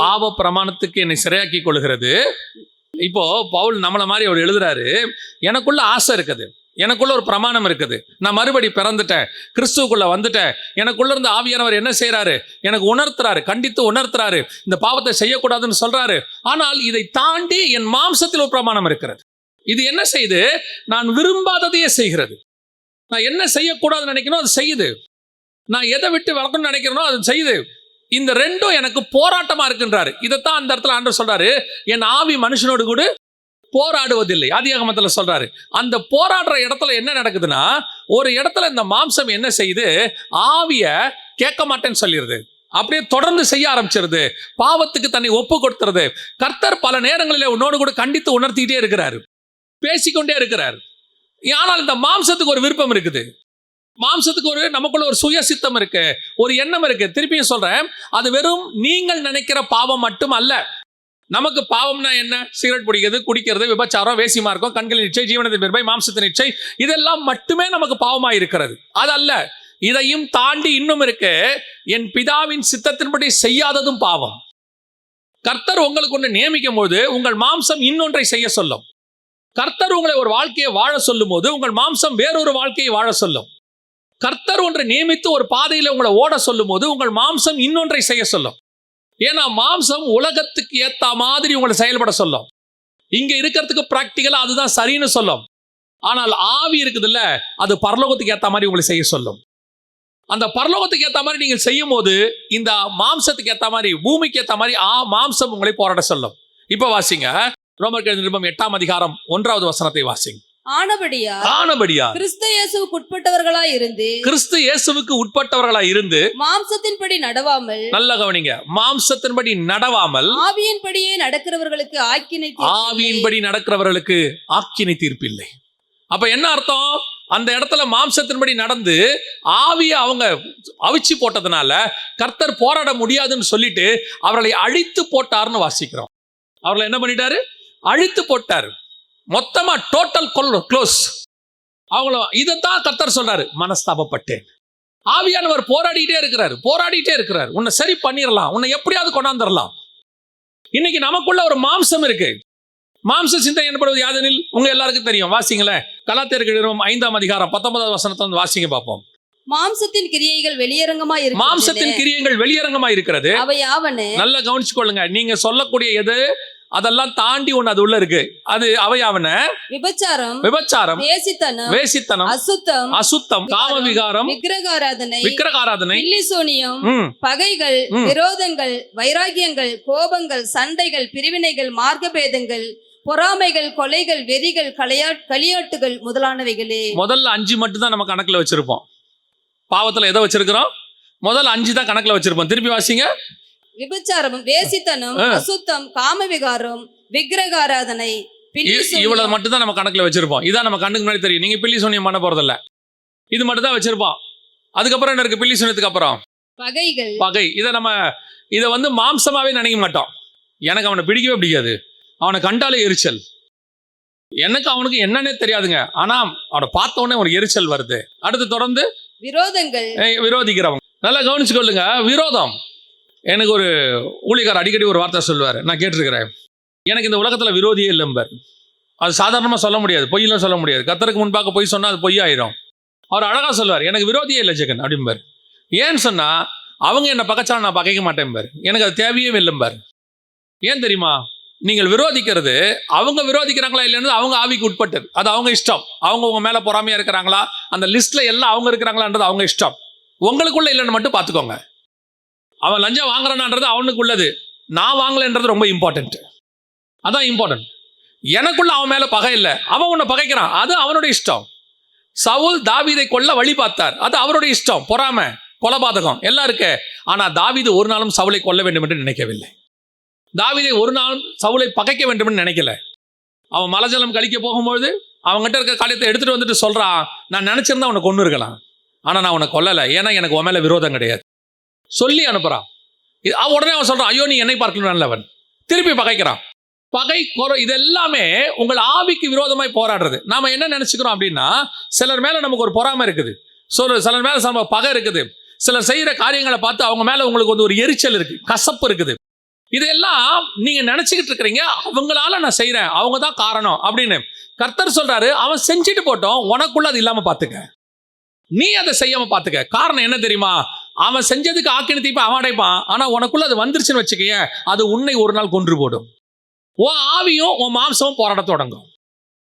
இப்போ பவுல் நம்மள மாதிரி அவர் எழுதுறாரு, எனக்குள்ள ஆசை இருக்குது, எனக்குள்ள ஒரு பிரமாணம் இருக்குது, நான் மறுபடி பிறந்துட்டேன், கிறிஸ்துவுக்குள்ள வந்துட்டேன், எனக்குள்ள இருந்து ஆவியானவர் என்ன செய்யறாரு, எனக்கு உணர்த்துறாரு, கண்டித்து உணர்த்துறாரு, இந்த பாவத்தை செய்யக்கூடாதுன்னு சொல்றாரு. ஆனால் இதை தாண்டி என் மாம்சத்தில் ஒரு பிரமாணம் இருக்கிறது. இது என்ன செய்யுது, நான் விரும்பாததையே செய்கிறது. நான் என்ன செய்யக்கூடாதுன்னு நினைக்கணும் அது செய்யுது, நான் எதை விட்டு வளர்க்கணும்னு நினைக்கிறேனோ அது செய்யுது. இந்த ரெண்டும் எனக்கு போராட்டமா இருக்குன்றாரு. இதைத்தான் அந்த இடத்துல ஆண்டவர் சொல்றாரு, என் ஆவி மனுஷனோடு கூட போராடுவதில்லை. ஆதியாகமத்துல சொல்றாரு. அந்த போராடுற இடத்துல என்ன நடக்குதுன்னா, ஒரு இடத்துல இந்த மாம்சம் என்ன செய்யுது, ஆவிய கேட்க மாட்டேன்னு சொல்லிடுது, அப்படியே தொடர்ந்து செய்ய ஆரம்பிச்சிருது, பாவத்துக்கு தன்னை ஒப்பு கொடுத்துறது. கர்த்தர் பல நேரங்களில் உன்னோடு கூட கண்டித்து உணர்த்திக்கிட்டே இருக்கிறாரு, பேசிக்கொண்டே இருக்கிறார். ஆனால் இந்த மாம்சத்துக்கு ஒரு விருப்பம் இருக்குது, மாம்சத்துக்கு நமக்குள்ள ஒரு சுய சித்தம் இருக்கு, ஒரு எண்ணம் இருக்கு. திருப்பியும் சொல்றேன், அது வெறும் நீங்கள் நினைக்கிற பாவம் மட்டும் அல்ல. நமக்கு பாவம்னா என்ன? சிகரெட் பிடிக்கிறது, குடிக்கிறது, விபச்சாரம், வேசி மார்க்கம், கண்களின் இச்சை, ஜீவனத்தின் பெருமை, மாம்சத்தின் இச்சை, இதெல்லாம் மட்டுமே நமக்கு பாவமா இருக்கிறது. அதல்ல, இதையும் தாண்டி இன்னும் இருக்கு, என் பிதாவின் சித்தத்தின்படி செய்யாததும் பாவம். கர்த்தர் உங்களுக்கு ஒன்று நியமிக்கும் போது உங்கள் மாம்சம் இன்னொன்றை செய்ய சொல்லும். கர்த்தர் உங்களை ஒரு வாழ்க்கையை வாழ சொல்லும் போது உங்கள் மாம்சம் வேறொரு வாழ்க்கையை வாழ சொல்லும். கர்த்தர் ஒன்றை நியமித்து ஒரு பாதையில உங்களை ஓட சொல்லும் போது உங்கள் மாம்சம் இன்னொன்றை செய்ய சொல்லும். ஏன்னா மாம்சம் உலகத்துக்கு ஏத்த மாதிரி உங்களை செயல்பட சொல்லும். இங்க இருக்கிறதுக்கு பிராக்டிக்கலா அதுதான் சரின்னு சொல்லும். ஆனால் ஆவி இருக்குதுல்ல, அது பரலோகத்துக்கு ஏத்த மாதிரி உங்களை செய்ய சொல்லும். அந்த பரலோகத்துக்கு ஏத்த மாதிரி நீங்கள் செய்யும் போது இந்த மாம்சத்துக்கு ஏத்த மாதிரி, பூமிக்கு ஏத்த மாதிரி மாம்சம் உங்களை போராட சொல்லும். இப்ப வாசிங்க, ரோமர் நிருபம் 8ஆம் அதிகாரம் 1வது வசனத்தை வாசிங்க. ஆனபடியா கிறிஸ்து இயேசுவுக்கு உட்பட்டவர்களாய் இருந்து, கிறிஸ்து இயேசுவுக்கு உட்பட்டவர்களாய் இருந்து, மாம்சத்தின்படி நடவாமல், நல்ல கவனிங்க, மாம்சத்தின்படி நடவாமல் ஆவியின்படியே நடக்கிறவர்களுக்கு ஆக்கினை, ஆவியின்படி நடக்கிறவர்களுக்கு ஆக்கினை தீர்ப்பில்லை. அப்ப என்ன அர்த்தம்? அந்த இடத்துல மாம்சத்தின்படி நடந்து ஆவியை அவங்க அவிச்சு போட்டதுனால கர்த்தர் போராட முடியாதுன்னு சொல்லிட்டு அவர்களை அழித்து போட்டார்னு வாசிக்கிறோம். அவர்களை என்ன பண்ணிட்டாரு? அழித்து போட்டாரு. மொத்தமா டோட்டல் க்ளோஸ். அவங்கள இதைத்தான் கர்த்தர் சொல்றாரு, மனஸ்தாபப்பட்டேன். ஆவியானவர் போராடிட்டே இருக்கிறார். உன்னை சரி பண்ணிடலாம், உன்னை எப்படியாவது கொண்டாந்துடலாம். இன்னைக்கு நமக்குள்ள ஒரு மாம்சம் இருக்கு. மாம்ச சிந்தை எனப்படுவது யாதெனில் உங்க எல்லாருக்கும் தெரியும். வாசிங்களேன், கலாத்தியர்கள் நிருபம் 5ஆம் அதிகாரம் 19வது வசனத்தை வந்து வாசிங்க பார்ப்போம். மாம்சத்தின் கிரியைகள் வெளியரங்கமாய் இருக்கிறது. மாம்சத்தின் கிரியைகள் வெளியரங்கமாய் இருக்கிறது. அவையாவன, நல்லா கவனிச்சுக்கொள்ளுங்க, நீங்க சொல்லக்கூடிய எது அதெல்லாம் தாண்டி ஒண்ணு அது உள்ள இருக்கு. அது அவையாவன விபச்சாரம், வேசித்தனம், அசுத்தம், காமவிகாரம், விக்கிரகாராதனை, இல்லிசோனியம், பகைகள், விரோதங்கள், வைராகியங்கள், கோபங்கள், சண்டைகள், பிரிவினைகள், மார்க்கபேதங்கள், பொறாமைகள், கொலைகள், வெறிகள், களியாட்டுகள் முதலானவைகளே. முதல்ல 5 மட்டும் தான் நம்ம கணக்குல வச்சிருப்போம். பாவத்துல எதை வச்சிருக்கிறோம்? முதல்ல 5 தான் கணக்குல வச்சிருப்போம். திருப்பி வாசிங்க. விபச்சாரம், வேசித்தனம், அசுத்தம், காமவிகாரம், விக்கிரகாராதனை, இவ்வளவு மட்டும் தான் நம்ம கணக்குல வச்சிருப்போம். இதான் நம்ம கண்ணுக்கு முன்னாடி தெரியும். நீங்க பில்லி சூனியம் பண்ண போறதில்ல, இது மட்டும் தான் வச்சிருப்போம். அதுக்கப்புறம் என்ன இருக்கு? பில்லி சூனியத்துக்கு அப்புறம் பகை. இதை வந்து மாம்சமாவே நினைக்க மாட்டோம். எனக்கு அவனை பிடிக்கவே பிடிக்காது, அவனை கண்டாலே எரிச்சல். எனக்கு அவனுக்கு என்னன்னே தெரியாதுங்க, ஆனா அவனை பார்த்த உடனே ஒரு எரிச்சல் வருது. அடுத்து தொடர்ந்து விரோதிக்கிறவங்க. நல்லா கவனிச்சுக்கொள்ளுங்க, விரோதம். எனக்கு ஒரு ஊழியக்காரர் அடிக்கடி ஒரு வார்த்தை சொல்லுவார், நான் கேட்டிருக்கிறேன். எனக்கு இந்த உலகத்தில் விரோதியே இல்லைம்பார். அது சாதாரணமாக சொல்ல முடியாது, பொய்யெல்லாம் சொல்ல முடியாது. கர்த்தருக்கு முன்பாக பொய் சொன்னால் அது பொய்யாயிரும். அவர் அழகாக சொல்லுவார், எனக்கு விரோதியே இல்லை ஜெகன் அப்படிம்பார். ஏன்னு சொன்னால் அவங்க என்னை பகைச்சாலும் நான் பகைக்க மாட்டேன்பார். எனக்கு அது தேவையே இல்லைம்பார். ஏன் தெரியுமா? நீங்கள் விரோதிக்கிறது அவங்க விரோதிக்கிறாங்களா இல்லைன்னு அவங்க ஆவிக்கு உட்பட்டது, அது அவங்க இஷ்டம். அவங்க உங்க மேலே பொறாமையாக இருக்கிறாங்களா, அந்த லிஸ்ட்ல எல்லாம் அவங்க இருக்கிறாங்களான்றது அவங்க இஷ்டம். உங்களுக்குள்ள இல்லைன்னு மட்டும் பார்த்துக்கோங்க. அவன் லஞ்சம் வாங்குறான்ன்றது அவனுக்கு உள்ளது, நான் வாங்கலைன்றது ரொம்ப இம்பார்ட்டன்ட். அதான் இம்பார்ட்டன்ட். எனக்குள்ள அவன் மேல பகை இல்லை, அவன் உன்னை பகைக்கிறான், அது அவனுடைய இஷ்டம். சவுல் தாவீதை கொல்ல வழி பார்த்தார், அது அவருடைய இஷ்டம். பொறாமை, கொலபாதகம் எல்லாம் இருக்கு. ஆனா தாவீது ஒரு நாளும் சவுலை கொல்ல வேண்டும் என்று நினைக்கவில்லை. தாவீதை ஒரு நாளும் சவுலை பகைக்க வேண்டும் என்று நினைக்கல. அவன் மலஜலம் கழிக்க போகும்போது அவங்ககிட்ட இருக்க காரியத்தை எடுத்துட்டு வந்துட்டு சொல்றான், நான் நினைச்சிருந்தா அவனை கொண்டு இருக்கலாம், ஆனா நான் உன்னை கொல்லலை, ஏன்னா எனக்கு உன் மேல விரோதம் கிடையாது சொல்லி அனுப்புறான். உடனே அவன் சொல்றான், ஐயோ நீ என்னை பார்க்கணும், அவன் திருப்பி பகைக்கிறான். பகை இது எல்லாமே உங்கள் ஆவிக்கு விரோதமாய் போராடுறது. நாம என்ன நினைச்சுக்கிறோம் அப்படின்னா, சிலர் மேல நமக்கு ஒரு பொறாமை இருக்குது, சிலர் மேல நம்ம பகை இருக்குது, சிலர் செய்யற காரியங்களை பார்த்து அவங்க மேல உங்களுக்கு வந்து ஒரு எரிச்சல் இருக்கு, கசப்பு இருக்குது. இதெல்லாம் நீங்க நினைச்சுக்கிட்டு இருக்கிறீங்க, அவங்களால நான் செய்யறேன், அவங்க தான் காரணம் அப்படின்னு. கர்த்தர் சொல்றாரு, அவன் செஞ்சுட்டு போட்டோம், உனக்குள்ள அது இல்லாம பாத்துக்க, நீ அதை செய்யாம பாத்துக்க. காரணம் என்ன தெரியுமா? அவன் செஞ்சதுக்கு ஆக்கின தீப்பை அவன் அடைப்பான், ஆனா உனக்குள்ள அது வந்துருச்சுன்னு வச்சுக்க, அது உன்னை ஒரு நாள் கொன்று போடும். உன் ஆவியும் உன் மாம்சமும் போராட தொடங்கும்.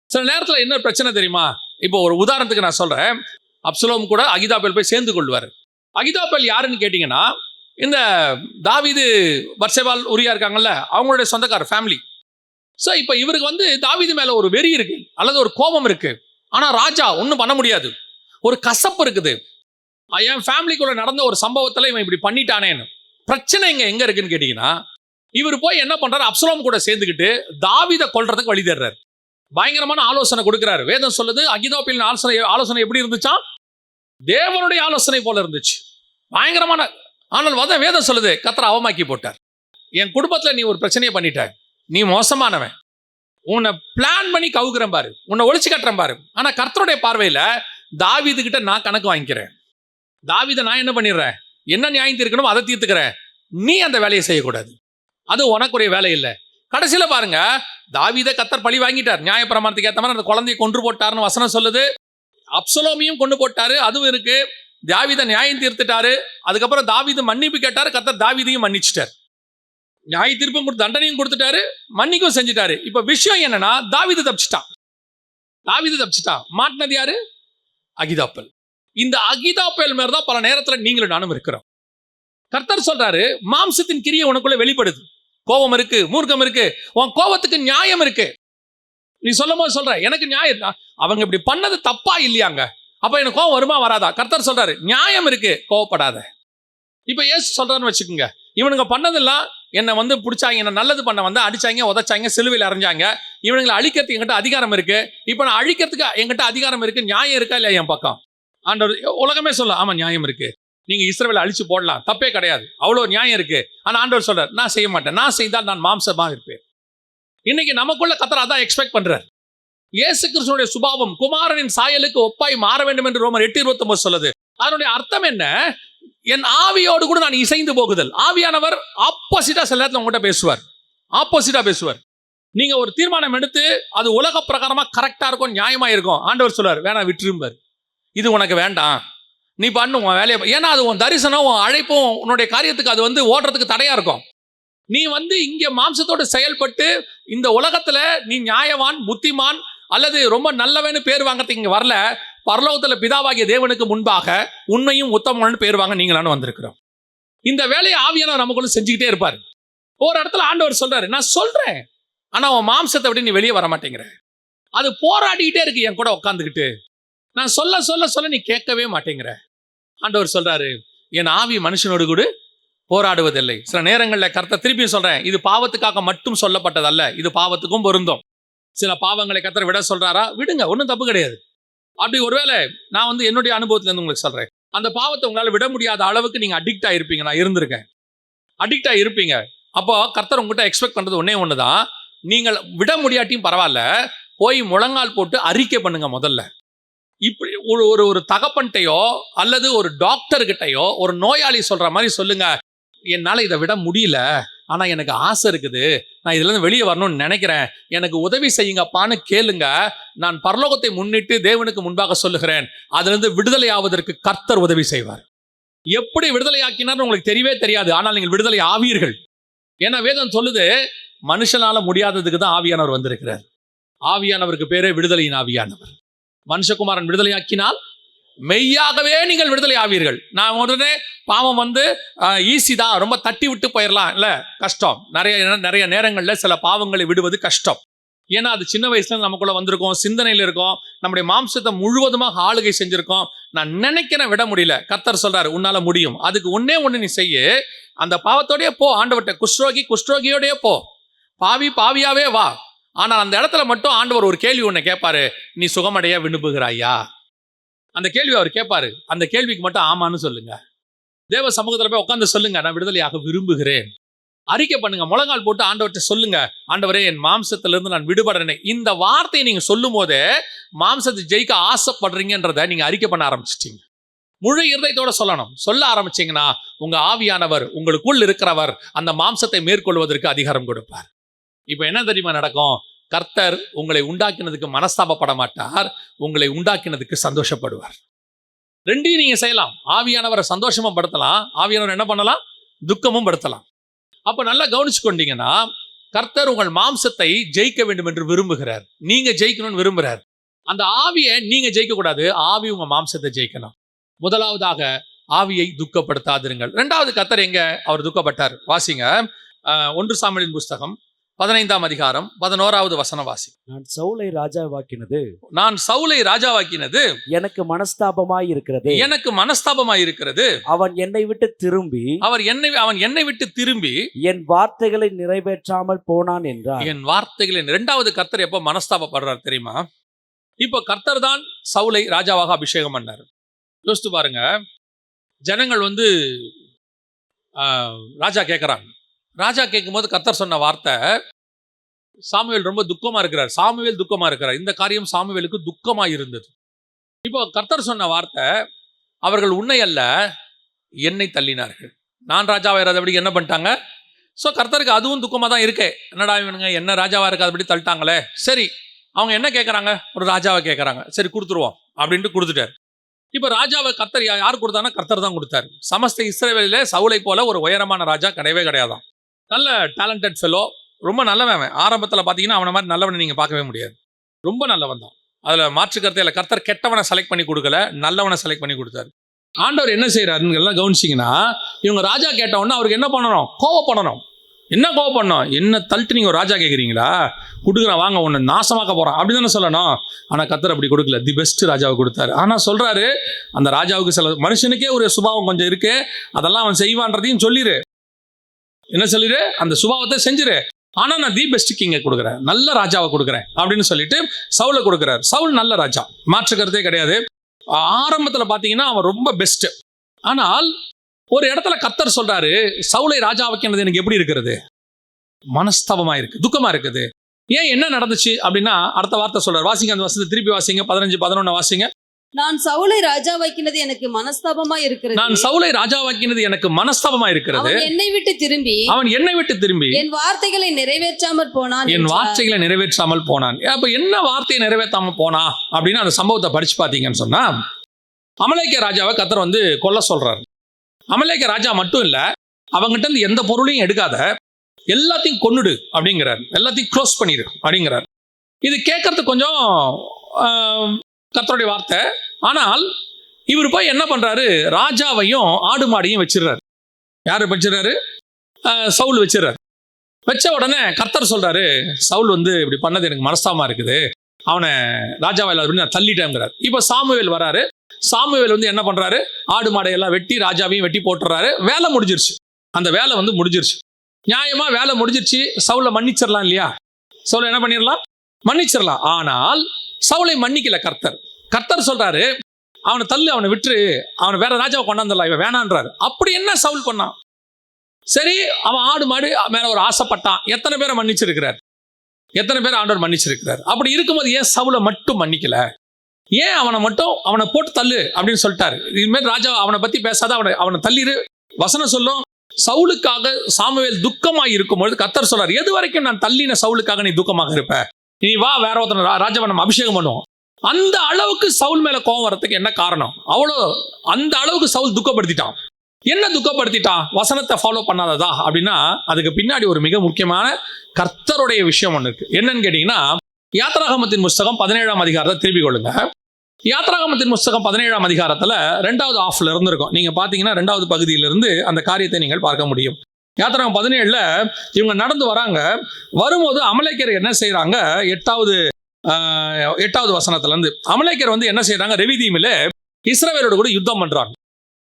சில நேரத்தில் என்ன பிரச்சனை தெரியுமா? இப்போ ஒரு உதாரணத்துக்கு நான் சொல்றேன். அப்சலோம் கூட அகிதாபேல் போய் சேர்ந்து கொள்வார். அகிதாபேல் யாருன்னு கேட்டீங்கன்னா, இந்த தாவீது, பர்சேபால், உரியா இருக்காங்கல்ல, அவங்களுடைய சொந்தக்கார ஃபேமிலி. ஸோ இப்போ இவருக்கு வந்து தாவீது மேல ஒரு வெறி இருக்கு, அல்லது ஒரு கோபம் இருக்கு. ஆனா ராஜா ஒன்றும் பண்ண முடியாது, ஒரு கசப்பு இருக்குது. என் ஃபேமிலிக்குள்ள நடந்த ஒரு சம்பவத்தில் இவன் இப்படி பண்ணிட்டானேன்னு. பிரச்சனை எங்க இருக்குன்னு கேட்டீங்கன்னா, இவர் போய் என்ன பண்றாரு, அப்சலோம் கூட சேர்ந்துக்கிட்டு தாவீதை கொல்றதுக்கு வழி தேடுறாரு. பயங்கரமான ஆலோசனை கொடுக்கிறாரு. வேதம் சொல்லுது, அகிதோப்பேலின் ஆலோசனை எப்படி இருந்துச்சா? தேவனுடைய ஆலோசனை போல இருந்துச்சு, பயங்கரமான. ஆனால் வேதம் சொல்லுது, கர்த்தர் அவமாக்கி போட்டார். என் குடும்பத்துல நீ ஒரு பிரச்சனையை பண்ணிட்ட, நீ மோசமானவன், உன்னை பிளான் பண்ணி கவுக்குறேன் பாரு, உன்னை ஒழிச்சு கட்டுறேன் பாரு. ஆனா கர்த்தருடைய பார்வையில தாவீது கிட்ட நான் கணக்கு வாங்கிக்கிறேன். தாவீதை நான் என்ன பண்ணிடுறேன், என்ன நியாயம் தீர்க்கணும் அதை தீர்த்துக்கிறேன், நீ அந்த வேலையை செய்யக்கூடாது, அது உனக்குரிய வேலை இல்லை. கடைசியில பாருங்க, தாவீதை கர்த்தர் பழி வாங்கிட்டார். நியாயப்பிரமாணத்துக்கு ஏற்ற மாதிரி அந்த குழந்தையை கொன்று போட்டாருன்னு வசனம் சொல்லுது. அப்சலோமையும் கொண்டு போட்டாரு, அதுவும் இருக்கு. தாவீதை நியாயம் தீர்த்துட்டாரு. அதுக்கப்புறம் தாவீது மன்னிப்பு கேட்டாரு, கர்த்தர் தாவீதையும் மன்னிச்சிட்டார். நியாய தீர்ப்பும் கொடுத்து தண்டனையும் கொடுத்துட்டாரு, மன்னிக்கும் செஞ்சுட்டாரு. இப்ப விஷயம் என்னன்னா, தாவீது தப்பிச்சிட்டான். மாட்டினது யாரு? அகிதாப்பேல். இந்த அகிதாப்பேல் மேல தான் பல நேரத்துல நீங்களும் நானும் இருக்கிறோம். கர்த்தர் சொல்றாரு, மாம்சத்தின் கிரியை உனக்குள்ள வெளிப்படுது. கோபம் இருக்கு, மூர்க்கம் இருக்கு, உன் கோபத்துக்கு நியாயம் இருக்கு. நீ சொல்லும் போது சொல்ற, எனக்கு நியாயம், அவங்க இப்படி பண்ணது தப்பா இல்லையாங்க, அப்ப எனக்கு கோபம் வருமா வராதா? கர்த்தர் சொல்றாரு, நியாயம் இருக்கு, கோவப்படாத. இப்ப ஏசு சொல்றாருன்னு வச்சுக்கோங்க, இவனுங்க பண்ணதெல்லாம் என்னை பிடிச்சாங்க, என்ன நல்லது பண்ண வந்து அடிச்சாங்க, உதைச்சாங்க, சிலுவையில் அரைஞ்சாங்க, இவனுங்களை அழிக்கிறதுக்கு என்கிட்ட அதிகாரம் இருக்கு. இப்ப நான் அழிக்கிறதுக்கு என்கிட்ட அதிகாரம் இருக்கு, நியாயம் இருக்கா இல்லையா என் பக்கம்? ஆண்டவர் உலகமே சொல்ல, ஆமா நியாயம் இருக்கு, நீங்க இஸ்ரவேலை அழிச்சு போடலாம், தப்பே கிடையாது, அவ்வளவு நியாயம் இருக்கு. ஆனா ஆண்டவர் சொல்றார், நான் செய்ய மாட்டேன், நான் செய்தால் நான் மாம்சமாக இருப்பேன். இன்னைக்கு நமக்குள்ள கர்த்தர் அதான் எக்ஸ்பெக்ட் பண்றார். இயேசு கிறிஸ்துவினுடைய சுபாவம் குமாரனின் சாயலுக்கு ஒப்பாய் மாற வேண்டும் என்று ரோமர் 8:29 சொல்லுது. அதனுடைய அர்த்தம் என்ன? என் ஆவியோடு கூட நான் இசைந்து போகுதல். ஆவியானவர் ஆப்போசிட்டா சில நேரத்தில் உங்கள்கிட்ட பேசுவார். நீங்க ஒரு தீர்மானம் எடுத்து அது உலக பிரகாரமா கரெக்டா இருக்கும், நியாயமா இருக்கும். ஆண்டவர் சொல்றார், வேணாம் விட்டுரும்பார், இது உனக்கு வேண்டாம், நீ பண்ணு உன் வேலையை. ஏன்னா அது உன் தரிசனம், உன் அழைப்பும், உன்னுடைய காரியத்துக்கு அது ஓடுறதுக்கு தடையா இருக்கும். நீ இங்க மாம்சத்தோடு செயல்பட்டு இந்த உலகத்துல நீ நியாயவான், புத்திமான் அல்லது ரொம்ப நல்லவன்னு பேர் வாங்கறதுக்கு இங்க வரல. பரலோகத்துல பிதாவாகிய தேவனுக்கு முன்பாக உண்மையும் உத்தமன்னு பேர் வாங்க நீங்களானு வந்திருக்கிறோம். இந்த வேலையை ஆவியானவர் நமக்குள்ள செஞ்சுக்கிட்டே இருப்பாரு. ஒரு இடத்துல ஆண்டவர் சொல்றாரு, நான் சொல்றேன், ஆனா உன் மாம்சத்தை விட்டு நீ வெளியே வர மாட்டேங்கிற, அது போராடிக்கிட்டே இருக்கு என் கூட உட்காந்துக்கிட்டு, நான் சொல்ல சொல்ல சொல்ல நீ கேட்கவே மாட்டேங்கிற. ஆண்டவர் சொல்றாரு, என் ஆவி மனுஷனோடு கூட போராடுவதில்லை. சில நேரங்களில் கர்த்தர் திருப்பி சொல்றேன், இது பாவத்துக்காக மட்டும் சொல்லப்பட்டதல்ல, இது பாவத்துக்கும் பொருந்தும். சில பாவங்களை கர்த்தர் விட சொல்றாரா, விடுங்க, ஒன்றும் தப்பு கிடையாது. அப்படி ஒருவேளை நான் என்னுடைய அனுபவத்துல இருந்து உங்களுக்கு சொல்றேன், அந்த பாவத்தை உங்களால விட முடியாத அளவுக்கு நீங்க அடிக்ட் ஆயிருப்பீங்க. நான் இருந்திருக்கேன், அடிக்ட் ஆயிருப்பீங்க. அப்போ கர்த்தர் உங்ககிட்ட எக்ஸ்பெக்ட் பண்றது ஒண்ணுதான், நீங்கள் விட முடியாட்டியும் பரவாயில்ல, போய் முழங்கால் போட்டு அறிக்கை பண்ணுங்க முதல்ல. இப்படி ஒரு தகப்பன்ட்டையோ அல்லது ஒரு டாக்டர் கிட்டையோ ஒரு நோயாளி சொல்ற மாதிரி சொல்லுங்க, என்னால இதை விட முடியல, ஆனா எனக்கு ஆசை இருக்குது, நான் இதுல இருந்து வெளியே வரணும்னு நினைக்கிறேன், எனக்கு உதவி செய்யுங்கப்பான்னு கேளுங்க. நான் பரலோகத்தை முன்னிட்டு தேவனுக்கு முன்பாக சொல்லுகிறேன், அதுல இருந்து விடுதலை ஆவதற்கு கர்த்தர் உதவி செய்வார். எப்படி விடுதலை ஆக்கினார் உங்களுக்கு தெரியவே தெரியாது, ஆனால் நீங்கள் விடுதலை ஆவீர்கள். ஏன்னா வேதம் சொல்லுது, மனுஷனால முடியாததுக்கு தான் ஆவியானவர் வந்திருக்கிறார். ஆவியானவருக்கு பேரே விடுதலையின் ஆவியானவர். மனுஷகுமாரன் விடுதலையாக்கினால் மெய்யாகவே நீங்கள் விடுதலை ஆவீர்கள். நான் உடனே பாவம் ஈஸி தான், ரொம்ப தட்டி விட்டு போயிடலாம் இல்ல, கஷ்டம். நிறைய நேரங்களில் சில பாவங்களை விடுவது கஷ்டம். ஏன்னா அது சின்ன வயசுல நமக்குள்ள வந்திருக்கோம், சிந்தனையில் இருக்கும், நம்முடைய மாம்சத்தை முழுவதுமாக ஆளுகை செஞ்சிருக்கோம். நான் நினைக்கிறேன் விட முடியல. கர்த்தர் சொல்றாரு, உன்னால முடியும். அதுக்கு ஒண்ணு நீ செய்ய, அந்த பாவத்தோடய போ ஆண்டவர்கிட்ட, குஷ்ரோகியோடய போ, பாவியாவே வா. ஆனால் அந்த இடத்துல மட்டும் ஆண்டவர் ஒரு கேள்வி ஒண்ணு கேட்பாரு, நீ சுகமடைய விரும்புகிறாயா? அந்த கேள்வி அவர் கேட்பாரு. அந்த கேள்விக்கு மட்டும் ஆமான்னு சொல்லுங்க. தேவ சமூகத்துல போய் உட்காந்து சொல்லுங்க, நான் விடுதலையாக விரும்புகிறேன். அறிக்கை பண்ணுங்க, முழங்கால் போட்டு ஆண்டவர்கிட்ட சொல்லுங்க, ஆண்டவரே என் மாம்சத்திலிருந்து நான் விடுபடுறேன். இந்த வார்த்தையை நீங்க சொல்லும் போதே மாம்சத்தை ஜெயிக்க ஆசைப்படுறீங்கன்றத நீங்க அறிக்கை பண்ண ஆரம்பிச்சிட்டீங்க. முழு இருதயத்தோட சொல்லணும். சொல்ல ஆரம்பிச்சீங்கன்னா உங்க ஆவியானவர், உங்களுக்குள் இருக்கிறவர், அந்த மாம்சத்தை மேற்கொள்வதற்கு அதிகாரம் கொடுப்பார். இப்ப என்ன தெரியுமா நடக்கும்? கர்த்தர் உங்களை உண்டாக்கினதுக்கு மனஸ்தாபப்பட மாட்டார், உங்களை உண்டாக்கினதுக்கு சந்தோஷப்படுவார். ரெண்டையும் நீங்க செய்யலாம். ஆவியானவரை சந்தோஷமும் படுத்தலாம், ஆவியானவர் என்ன பண்ணலாம், துக்கமும் படுத்தலாம். அப்ப நல்லா கவனிச்சு கொண்டீங்கன்னா, கர்த்தர் உங்கள் மாம்சத்தை ஜெயிக்க வேண்டும் என்று விரும்புகிறார், நீங்க ஜெயிக்கணும்னு விரும்புகிறார். அந்த ஆவியை நீங்க ஜெயிக்க கூடாது, ஆவி உங்க மாம்சத்தை ஜெயிக்கணும். முதலாவதாக ஆவியை துக்கப்படுத்தாதிருங்கள். இரண்டாவது, கர்த்தர் எங்க அவர் துக்கப்பட்டார் வாசிங்க. 1 சாமுவேலின் புஸ்தகம் 15ஆம் அதிகாரம் 11வது வசனம் வாசி. நான் சவுலை ராஜாவாக்கினது எனக்கு மனஸ்தாபமாய் இருக்கிறது. அவன் என்னை விட்டு திரும்பி என் வார்த்தைகளை நிறைவேற்றாமல் போனான் என்றார். என் வார்த்தைகளை. இரண்டாவது, கர்த்தர் எப்ப மனஸ்தாபப்படுறார் தெரியுமா? இப்போ கர்த்தர் தான் சவுலை ராஜாவாக அபிஷேகம் பண்ணார். யோசித்து பாருங்க, ஜனங்கள் ராஜா கேட்கிறாங்க. ராஜா கேட்கும்போது கர்த்தர் சொன்ன வார்த்தை, சாமுவேல் ரொம்ப துக்கமா இருக்கிறார். சாமுவேல் துக்கமா இருக்கிறார். இந்த காரியம் சாமுவேலுக்கு துக்கமா இருந்தது. இப்போ கர்த்தர் சொன்ன வார்த்தை, அவர்கள் உன்னை அல்ல என்னை தள்ளினார்கள். நான் ராஜாவா இருந்தபடி என்ன பண்ணிட்டாங்க? ஸோ கர்த்தருக்கு அதுவும் துக்கமாக தான் இருக்கே. என்னடா இவனுங்க என்ன ராஜாவா இருக்காதபடி தள்ளிட்டாங்களே. சரி, அவங்க என்ன கேட்குறாங்க? ஒரு ராஜாவை கேட்குறாங்க. சரி கொடுத்துருவோம் அப்படின்ட்டு கொடுத்துட்டார். இப்போ ராஜாவை கர்த்தர் யார் கொடுத்தாங்கன்னா கர்த்தர் தான் கொடுத்தாரு. சமஸ்த இஸ்ரவேலிலே சவுலை போல ஒரு உயரமான ராஜா கிடையவே கிடையாதான். நல்ல டேலண்டட் ஃபெலோ, ரொம்ப நல்லவன். ஆரம்பத்தில் பார்த்தீங்கன்னா அவனை மாதிரி நல்லவனை நீங்கள் பார்க்கவே முடியாது. ரொம்ப நல்லவன் தான், அதில் மாற்று கருத்தை இல்லை. கர்த்தர் கெட்டவனை செலக்ட் பண்ணி கொடுக்கல, நல்லவனை செலக்ட் பண்ணி கொடுத்தாரு. ஆண்டவர் என்ன செய்யறாருன்னு எல்லாம் கவனிச்சிங்கன்னா, இவங்க ராஜா கேட்டவொன்னா அவருக்கு என்ன பண்ணணும்? கோவப்படணும். என்ன கோவப்படணும்? என்ன தள்ளிட்டு நீங்கள் ஒரு ராஜா கேட்குறீங்களா? கொடுக்குறேன் வாங்க, ஒன்று நாசமாக்க போகிறான் அப்படி தானே சொல்லணும். ஆனால் கர்த்தர் அப்படி கொடுக்கல, தி பெஸ்ட் ராஜாவை கொடுத்தாரு. ஆனால் சொல்கிறாரு, அந்த ராஜாவுக்கு சில மனுஷனுக்கே ஒரு சுபாவம் கொஞ்சம் இருக்கு, அதெல்லாம் அவன் செய்வான்றதையும் சொல்லிடு. என்ன சொல்லிடு? அந்த சுபாவத்தை செஞ்சிரு. ஆனால் நான் தி பெஸ்ட் கிங்கை கொடுக்குறேன், நல்ல ராஜாவை கொடுக்குறேன் அப்படின்னு சொல்லிட்டு சவுலை கொடுக்குறாரு. சவுல் நல்ல ராஜா, மாற்று கருத்தே கிடையாது. ஆரம்பத்தில் பார்த்தீங்கன்னா அவன் ரொம்ப பெஸ்ட். ஆனால் ஒரு இடத்துல கர்த்தர் சொல்றாரு, சவுலை ராஜா வைக்கிறது எனக்கு எப்படி இருக்கிறது? மனஸ்தாபமா இருக்கு, துக்கமா இருக்குது. ஏன், என்ன நடந்துச்சு அப்படின்னா அடுத்த வார்த்தை சொல்றாரு. வாசிங்க அந்த வசனத்தை திருப்பி வாசிங்க. 15, 11 வாசிங்க. நான் சவுலை ராஜா வைக்கினது எனக்கு மனஸ்தாபமா இருக்கிறது. நான் சவுலை ராஜா வைக்கினது எனக்கு மனஸ்தாபமா இருக்கிறது. அவன் என்னை விட்டு திரும்பி என் வார்த்தைகளை நிறைவேற்றாமல் போனான். என் வார்த்தைகளை நிறைவேற்றாமல் போனான். அப்ப என்ன வார்த்தையை நிறைவேற்றாம போனா அப்படின்னு அந்த சம்பவத்தை படிச்சு பார்த்தீங்கன்னு சொன்னா, அமலேக்கிய ராஜாவை கர்த்தர் வந்து கொல்ல சொல்றாரு. அமலேக்கிய ராஜா மட்டும் இல்ல, அவங்ககிட்ட இருந்து எந்த பொருளையும் எடுக்காத, எல்லாத்தையும் கொன்னுடு அப்படிங்கிறார், எல்லாத்தையும் க்ளோஸ் பண்ணிடு அப்படிங்கிறார். இது கேட்கறதுக்கு கொஞ்சம் கர்த்தருடைய வார்த்தை. ஆனால் இவர் போய் என்ன பண்றாரு? ராஜாவையும் ஆடு மாடையும் வச்சிடறாரு. யாரு வச்சிடறாரு? சவுல் வச்சிடறாரு. வச்ச உடனே கர்த்தர் சொல்றாரு, சவுல் வந்து இப்படி பண்ணது எனக்கு மனஸ்தாபமா இருக்குது, அவனை ராஜாவை இல்லாத நான் தள்ளிட்டேங்கிறார். இப்போ சாமுவேல் வராரு. சாமுவேல் வந்து என்ன பண்றாரு? ஆடு மாடையெல்லாம் வெட்டி ராஜாவையும் வெட்டி போட்டுறாரு. வேலை முடிஞ்சிருச்சு. அந்த வேலை வந்து முடிஞ்சிருச்சு. நியாயமா வேலை முடிஞ்சிருச்சு. சவுலை மன்னிச்சிடலாம் இல்லையா? சவுலை என்ன பண்ணிடலாம்? மன்னிச்சிடலாம். ஆனால் சவுலை மன்னிக்கல கர்த்தர். கர்த்தர் சொல்றாரு, அவனை தள்ளு, அவனை விட்டுரு, அவனை வேற ராஜாவை கொண்டாந்துடலாம், இவன் வேணான்றாரு. அப்படி என்ன சவுல் பண்ணான்? சரி, அவன் ஆடு மாடு மேல ஒரு ஆசைப்பட்டான். எத்தனை பேரை மன்னிச்சிருக்கிறார்? எத்தனை பேர் ஆண்டவர் மன்னிச்சிருக்கிறார்? அப்படி இருக்கும்போது ஏன் சவுலை மட்டும் மன்னிக்கல? ஏன் அவனை போட்டு தள்ளு அப்படின்னு சொல்லிட்டாரு. இதுமாதிரி ராஜா அவனை பத்தி பேசாத, அவனை தள்ளிடு. வசனம் சொல்லும், சவுலுக்காக சாமுவேல் துக்கமாக இருக்கும்பொழுது கர்த்தர் சொல்றாரு, எது வரைக்கும் நான் தள்ளின சவுலுக்காக நீ துக்கமாக இருப்ப? நீ வா, வேற ஒருத்தனை ராஜாவை நம்ம அபிஷேகம் பண்ணுவோம். அந்த அளவுக்கு சவுல் மேல கோபம் வரத்துக்கு என்ன காரணம்? அந்த அளவுக்கு சவுல் துக்கப்படுத்திட்டான். என்ன துக்கப்படுத்திட்டான்? வசனத்தை ஃபாலோ பண்ணாததா அப்படின்னா, அதுக்கு பின்னாடி ஒரு மிக முக்கியமான கர்த்தருடைய விஷயம் ஒன்று இருக்கு. என்னன்னு கேட்டீங்கன்னா, யாத்ராகமத்தின் புஸ்தகம் 17ஆம் அதிகாரத்தை திருப்பி கொள்ளுங்க. யாத்ராகமத்தின் புஸ்தகம் 17ஆம் அதிகாரத்துல 2வது ஆஃப்ல இருந்து இருக்கும். நீங்க பாத்தீங்கன்னா 2வது பகுதியிலிருந்து அந்த காரியத்தை நீங்கள் பார்க்க முடியும். யாத்ராகம் 17ல இவங்க நடந்து வராங்க. வரும்போது அமலேக்கியர் என்ன செய்யறாங்க? 8வது வசனத்துல இருந்து அமலேக்கியர் வந்து என்ன செய்யறாங்க? ரெவிதீமில இஸ்ரவேலோட கூட யுத்தம் பண்றாங்க.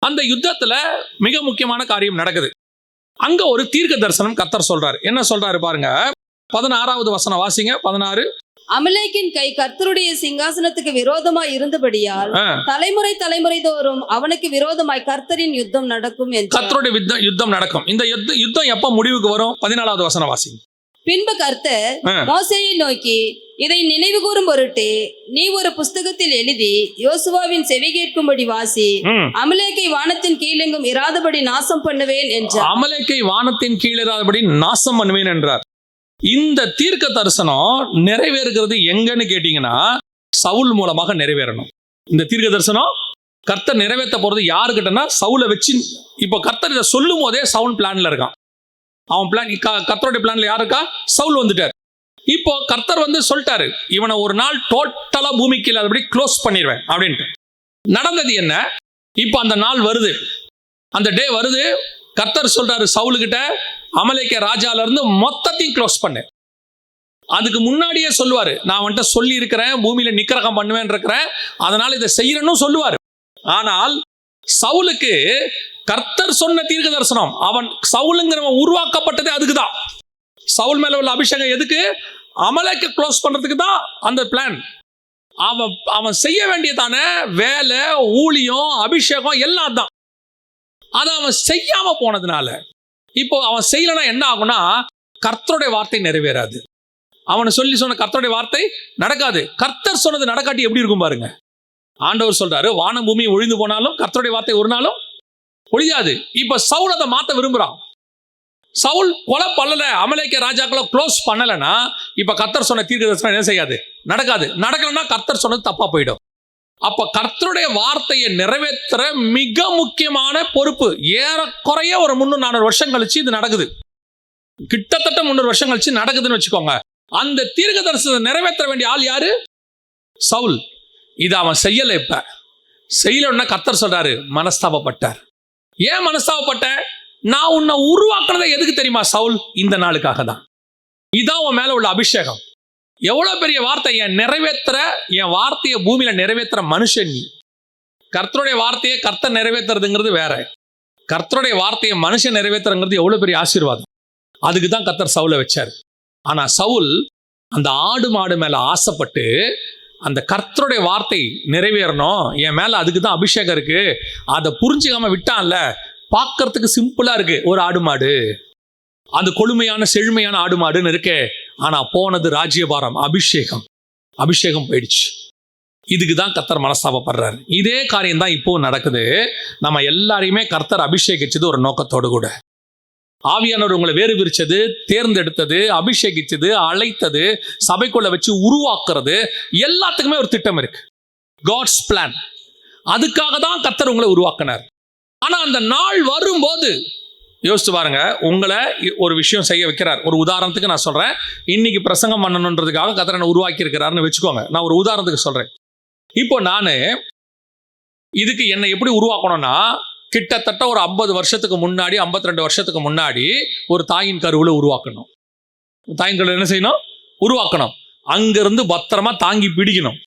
அந்த யுத்தத்துல மிக முக்கியமான காரியம் நடக்குது. அங்க ஒரு தீர்க்க தரிசனம் கர்த்தர் சொல்றாரு. என்ன சொல்றாரு பாருங்க. 16வது வசனம் வாசிங்க. 16. அமலேக்கின் கை கர்த்தருடைய சிங்காசனத்துக்கு விரோதமாய் இருந்தபடியால் தலைமுறை தோறும் அவனுக்கு விரோதமாய் கர்த்தரின் யுத்தம் நடக்கும் என்று. கர்த்தருடைய யுத்தம் நடக்கும். இந்த யுத்தம் எப்ப முடிவுக்கு வரும்? 14வது வசனம் வாசிங்க. பின்பு கர்த்தர் மோசேயை நோக்கி, இதை நினைவு கூறும் பொருட்டு நீ ஒரு புஸ்தகத்தில் எழுதி யோசுவாவின் செவி கேட்கும்படி வாசி, அமலேக்கை வானத்தின் கீழெங்கும் இராதபடி நாசம் பண்ணுவேன் என்றார். அமலேக்கை வானத்தின் கீழிராதபடி நாசம் பண்ணுவேன் என்றார். இந்த தீர்க்க தரிசனம் நிறைவேறுகிறது எங்கன்னு கேட்டீங்கன்னா, சவுல் மூலமாக நிறைவேறணும். இந்த தீர்க்க தரிசனம் கர்த்தர் நிறைவேற்ற போறது யாருக்கிட்டனா, சவுலை வச்சு. இப்போ கர்த்தர் இதை சொல்லும் போதே சவுல் பிளான்ல இருக்கான். அவன் பிளான், கர்த்தருடைய பிளான்ல யாருக்கா? சவுல் வந்துட்டார். இப்போ கர்த்தர் வந்து சொல்லிட்டாரு, இவனை ஒரு நாள் டோட்டலா பூமிக்கு இல்லாதபடி க்ளோஸ் பண்ணிடுவேன் அப்படின்ட்டு. நடந்தது என்ன? இப்போ அந்த நாள் வருது, அந்த டே வருது. கர்த்தர் சொல்றாரு சவுலுக்கிட்ட, அமலேக்கிய ராஜால இருந்து மொத்தத்தையும் க்ளோஸ் பண்ணு. அதுக்கு முன்னாடியே சொல்லுவாரு, நான் வந்துட்டு சொல்லி இருக்கிறேன், பூமியில நிக்கிரகம் பண்ணுவேன் இருக்கிறேன், அதனால இதை செய்யறேன்னு சொல்லுவாரு. ஆனால் சவுலுக்கு கர்த்தர் சொன்ன தீர்க்க தரிசனம், அவன் சவுலுங்கிறவன் உருவாக்கப்பட்டதே அதுக்குதான். சவுல் மேல உள்ள அபிஷேகம் எதுக்கு? அமலேக்கை க்ளோஸ் பண்றதுக்கு தான் அந்த பிளான். அவன் செய்ய வேண்டியதான வேலை, ஊழியம், அபிஷேகம் எல்லாம் தான். அதை அவன் செய்யாம போனதுனால இப்போ அவன் செய்யலன்னா என்ன ஆகும்னா, கர்த்தருடைய வார்த்தை நிறைவேறாது. அவனை சொல்லி சொன்ன கர்த்தருடைய வார்த்தை நடக்காது. கர்த்தர் சொன்னது நடக்காட்டி எப்படி இருக்கும் பாருங்க. ஆண்டவர் சொல்றாரு, வானம் பூமி ஒழிந்து போனாலும் கர்த்தருடைய வார்த்தை ஒரு நாளும் ஒழியாது. இப்ப சவுல் அதை மாத்த விரும்புறான். சவுல் கொலை பண்ணல, அமலேக்கிய ராஜாக்களை க்ளோஸ் பண்ணலன்னா இப்ப கர்த்தர் சொன்ன தீர்க்கதரிசனம் என்ன செய்யாது, நடக்காது. நடக்கலன்னா கர்த்தர் சொன்னது தப்பா போயிடும். அப்ப கர்த்தருடைய வார்த்தையை நிறைவேற்ற மிக முக்கியமான பொறுப்பு. ஏறக்குறைய ஒரு 300-400 வருஷம் கழிச்சு இது நடக்குது. கிட்டத்தட்ட 300 வருஷம் கழிச்சு நடக்குதுன்னு வச்சுக்கோங்க. அந்த தீர்க்கதரிசனத்தை நிறைவேற்ற வேண்டிய ஆள் யாரு? சவுல். இது அவன் செய்யல. இப்ப செய்யலன்னா கர்த்தர் சொல்றாரு, மனஸ்தாபப்பட்டார். ஏன் மனஸ்தாபப்பட்ட? நான் உன்னை உருவாக்குனதை எதுக்கு தெரியுமா சவுல்? இந்த நாளுக்காக தான். இதான் உன் மேல உள்ள அபிஷேகம். எவ்வளவு பெரிய வார்த்தை! என் வார்த்தையை பூமியில நிறைவேற்றுற மனுஷன் நீ. கர்த்தருடைய வார்த்தையை கர்த்தர் நிறைவேற்றுறதுங்கிறது வேற, கர்த்தருடைய வார்த்தையை மனுஷன் நிறைவேற்றுறங்கிறது எவ்வளவு பெரிய ஆசீர்வாதம். அதுக்கு தான் கர்த்தர் சவுலை வச்சார். ஆனா சவுல் அந்த ஆடு மாடு மேல ஆசைப்பட்டு அந்த கர்த்தருடைய வார்த்தை நிறைவேறணும், என் மேல அதுக்கு தான் அபிஷேகம் இருக்கு, அதை புரிஞ்சுக்காம விட்டான்ல. பார்க்கறதுக்கு சிம்பிளா இருக்கு ஒரு ஆடு மாடு, அந்த கொழுமையான செழுமையான ஆடு மாடுன்னு இருக்கு. ஆனா போனது ராஜ்யபாரம், அபிஷேகம் போயிடுச்சு. இதுக்கு தான் கர்த்தர் மனஸ்தாபப்படுறாரு. இதே காரியம் தான் இப்போ நடக்குது. நம்ம எல்லாரையுமே கர்த்தர் அபிஷேகிச்சது ஒரு நோக்கத்தோடு கூட. ஆவியானவர் உங்களை வேறு பிரிச்சது, தேர்ந்தெடுத்தது, அபிஷேகிச்சது, அழைத்தது, சபைக்குள்ள வச்சு உருவாக்குறது, எல்லாத்துக்குமே ஒரு திட்டம் இருக்கு. God's plan. அதுக்காக தான் கர்த்தர் உங்களை உருவாக்கினார். ஆனா அந்த நாள் வரும்போது யோசிச்சு பாருங்க, உங்களை ஒரு விஷயம் செய்ய வைக்கிறார். ஒரு உதாரணத்துக்கு நான் சொல்றேன். இன்னைக்கு பிரசங்கம் பண்ணணுன்றதுக்காக கர்த்தர் என்ன உருவாக்கி இருக்கிறாருன்னு வச்சுக்கோங்க. நான் ஒரு உதாரணத்துக்கு சொல்றேன். இப்போ நான் இதுக்கு என்னை எப்படி உருவாக்கணும்னா, கிட்டத்தட்ட ஒரு 50 வருஷத்துக்கு முன்னாடி, 52 வருஷத்துக்கு முன்னாடி ஒரு தாயின் கருவுல உருவாக்கணும். தாயின் கருவில் என்ன செய்யணும்? உருவாக்கணும். அங்கிருந்து பத்திரமா தாங்கி பிடிக்கணும்.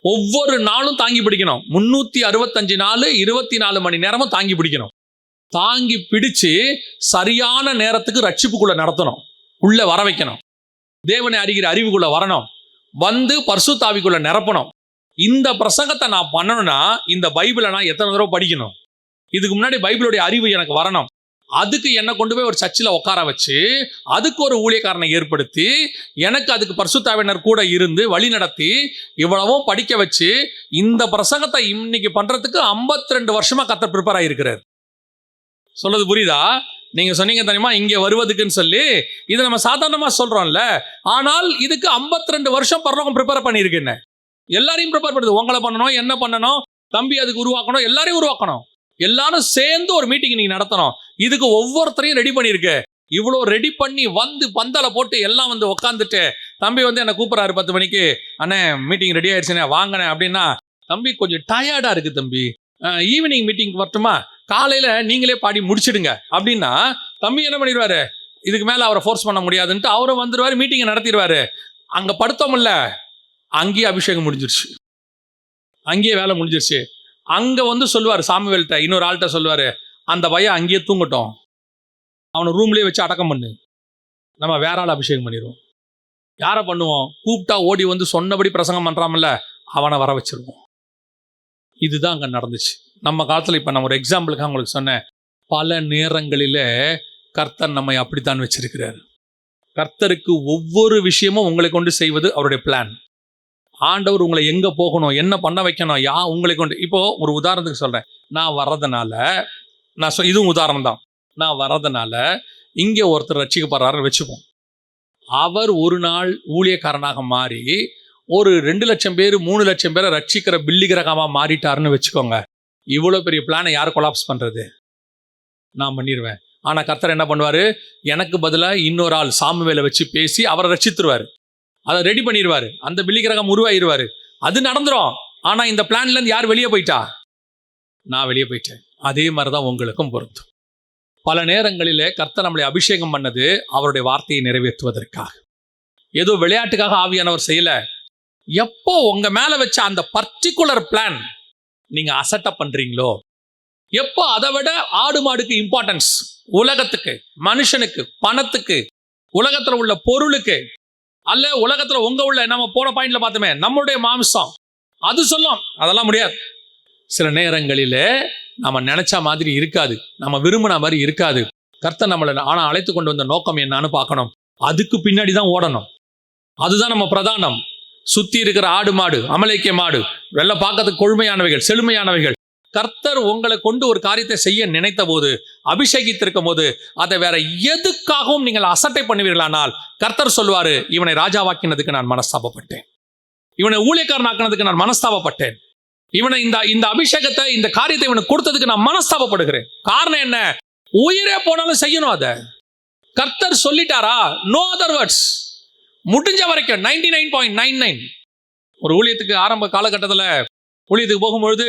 ஒவ்வொரு நாளும் தாங்கி பிடிக்கணும். 365 நாள் 24 மணி நேரமும் தாங்கி பிடிக்கணும். தாங்கி பிடிச்சு சரியான நேரத்துக்கு ரட்சிப்புக்குள்ள நடத்தணும், உள்ள வர வைக்கணும். தேவனை அறிகிற அறிவுக்குள்ள வரணும், வந்து பரிசுத்த ஆவிக்குள்ள நிரப்பணும். இந்த பிரசங்கத்தை நான் பண்ணணும்னா இந்த பைபிளை நான் எத்தனை தடவை படிக்கணும்? இதுக்கு முன்னாடி பைபிளுடைய அறிவு எனக்கு வரணும். அதுக்கு என்னை கொண்டு போய் ஒரு சர்ச்சில் உட்கார வச்சு அதுக்கு ஒரு ஊழியக்காரனை ஏற்படுத்தி எனக்கு அதுக்கு பரிசுத்த ஆவியினர் கூட இருந்து வழி நடத்தி இவ்வளவும் படிக்க வச்சு இந்த பிரசங்கத்தை இன்னைக்கு பண்றதுக்கு 52 வருஷமா கர்த்தர் ப்ரிப்பேர் ஆகியிருக்கிறார். சொல்றது புரியுதா? நீங்க சொன்னீங்க தெரியுமா இங்க வருவதுக்குன்னு சொல்லி, இதை நம்ம சாதாரணமா சொல்றோம்ல. ஆனால் இதுக்கு 52 வருஷம் பரலோகம் ப்ரிப்பேர் பண்ணியிருக்கு. என்ன எல்லாரையும் ப்ரிப்பேர் பண்ணுது. உங்களை பண்ணணும், என்ன பண்ணணும், தம்பி அதுக்கு உருவாக்கணும், எல்லாரையும் உருவாக்கணும். எல்லாரும் சேர்ந்து ஒரு மீட்டிங் நீங்க நடத்தணும். இதுக்கு ஒவ்வொருத்தரையும் ரெடி பண்ணிருக்கு. இவ்வளோ ரெடி பண்ணி வந்து பந்தலை போட்டு எல்லாம் வந்து உட்காந்துட்டு, தம்பி வந்து என்னை கூப்பிட்றாரு 10 மணிக்கு, அண்ணே மீட்டிங் ரெடி ஆயிடுச்சுண்ணே வாங்கினே அப்படின்னா, தம்பி கொஞ்சம் டயர்டா இருக்கு தம்பி, ஈவினிங் மீட்டிங் வரட்டுமா, காலையில நீங்களே பாடி முடிச்சிடுங்க அப்படின்னா, தம்பி என்ன பண்ணிடுவாரு, இதுக்கு மேல அவரை ஃபோர்ஸ் பண்ண முடியாதுன்ட்டு அவரும் வந்துடுவாரு, மீட்டிங்கை நடத்திடுவாரு. அங்க படுத்தோம்ல, அங்கேயே அபிஷேகம் முடிஞ்சிருச்சு, அங்கேயே வேலை முடிஞ்சிருச்சு. அங்க வந்து சொல்லுவார் சாமுவேல்கிட்ட, இன்னொரு ஆள்கிட்ட சொல்லுவாரு, அந்த பையன் அங்கேயே தூங்கட்டும், அவனை ரூம்லேயே வச்சு அடக்கம் பண்ணு, நம்ம வேற ஆள் அபிஷேகம் பண்ணிடுவோம். யாரை பண்ணுவோம்? கூப்பிட்டா ஓடி வந்து சொன்னபடி பிரசங்கம் பண்றாமல்ல, அவனை வர வச்சிருவோம். இதுதான் அங்கே நடந்துச்சு நம்ம காலத்தில். இப்போ நான் ஒரு எக்ஸாம்பிளுக்காக உங்களுக்கு சொன்னேன். பல நேரங்களில் கர்த்தர் நம்மை அப்படித்தான் வச்சிருக்கிறார். கர்த்தருக்கு ஒவ்வொரு விஷயமும் உங்களை கொண்டு செய்வது அவருடைய பிளான். ஆண்டவர் உங்களை எங்கே போகணும், என்ன பண்ண வைக்கணும், உங்களை கொண்டு. இப்போ ஒரு உதாரணத்துக்கு சொல்கிறேன். நான் வர்றதுனால, இதுவும் உதாரணம் தான். நான் வர்றதுனால இங்கே ஒருத்தர் ரட்சிக்கப்படுறாருன்னு வச்சுப்போம். அவர் ஒரு நாள் ஊழியக்காரனாக மாறி ஒரு 2 லட்சம் பேர் 3 லட்சம் பேரை ரட்சிக்கிற பில்லிகிரகமாக மாறிட்டாருன்னு வச்சுக்கோங்க. இவ்வளோ பெரிய பிளானை யார் கொலாப்ஸ் பண்ணுறது? நான் பண்ணிடுவேன். ஆனால் கர்த்தர் என்ன பண்ணுவார்? எனக்கு பதிலாக இன்னொரு ஆள் சாமுவேலை வச்சு பேசி அவரை ரட்சித்துருவார், அதை ரெடி பண்ணிடுவார், அந்த பில்லிகிரகம் உருவாயிருவார், அது நடந்துடும். ஆனால் இந்த பிளான்லேருந்து யார் வெளியே போயிட்டா? நான் வெளியே போயிட்டேன். அதே மாதிரி தான் உங்களுக்கும் பொருந்தும். பல நேரங்களில் கர்த்தர் நம்மளை அபிஷேகம் பண்ணது அவருடைய வார்த்தையை நிறைவேற்றுவதற்காக. ஏதோ விளையாட்டுக்காக ஆவியானவர் செய்யல. எப்போ உங்க மேல வச்ச அந்த பர்டிகுலர் பிளான் நீங்க அசட்டப் பண்றீங்களோ, எப்போ அதை விட ஆடு மாடுக்கு இம்பார்ட்டன்ஸ், உலகத்துக்கு, மனுஷனுக்கு, பணத்துக்கு, உலகத்துல உள்ள பொருளுக்கு, அல்ல உலகத்துல உங்க உள்ள நம்ம போன பாயிண்ட்ல பார்த்தோமே நம்மளுடைய மாம்சம், அது சொல்லும். அதெல்லாம் முடியாது. சில நேரங்களிலே நம்ம நினைச்ச மாதிரி இருக்காது, நம்ம விரும்பின மாதிரி இருக்காது. கர்த்தர் நம்மளை ஆனா அழைத்து கொண்டு வந்த நோக்கம் என்னன்னு பார்க்கணும். அதுக்கு பின்னாடி தான் ஓடணும். அதுதான் நம்ம பிரதானம். சுத்தி இருக்கிற ஆடு மாடு, அமலேக்கிய மாடு, வெள்ளை பார்க்கறதுக்கு கொழுமையானவைகள், செழுமையானவைகள். கர்த்தர் உங்களை கொண்டு ஒரு காரியத்தை செய்ய நினைத்த போது, அபிஷேகித்திருக்கும் போது, அதை வேற எதுக்காகவும் நீங்கள் அசட்டை பண்ணுவீர்களானால் கர்த்தர் சொல்வாரு, இவனை ராஜாவாக்கினதுக்கு நான் மனஸ்தாபப்பட்டேன், இவனை ஊழியக்காரனாக்கினதுக்கு நான் மனஸ்தாபப்பட்டேன், இவனை இந்த அபிஷேகத்தை, இந்த காரியத்தை இவனுக்கு கொடுத்ததுக்கு நான் மனஸ்தாபப்படுகிறேன். காரணம் என்ன? உயிரே போனாலும் செய்யணும். அதை கர்த்தர் சொல்லிட்டாரா? No other words. முடிஞ்ச வரைக்கும் 99.99. ஒரு ஊழியத்துக்கு ஆரம்ப காலகட்டத்தில் ஊழியத்துக்கு போகும்பொழுது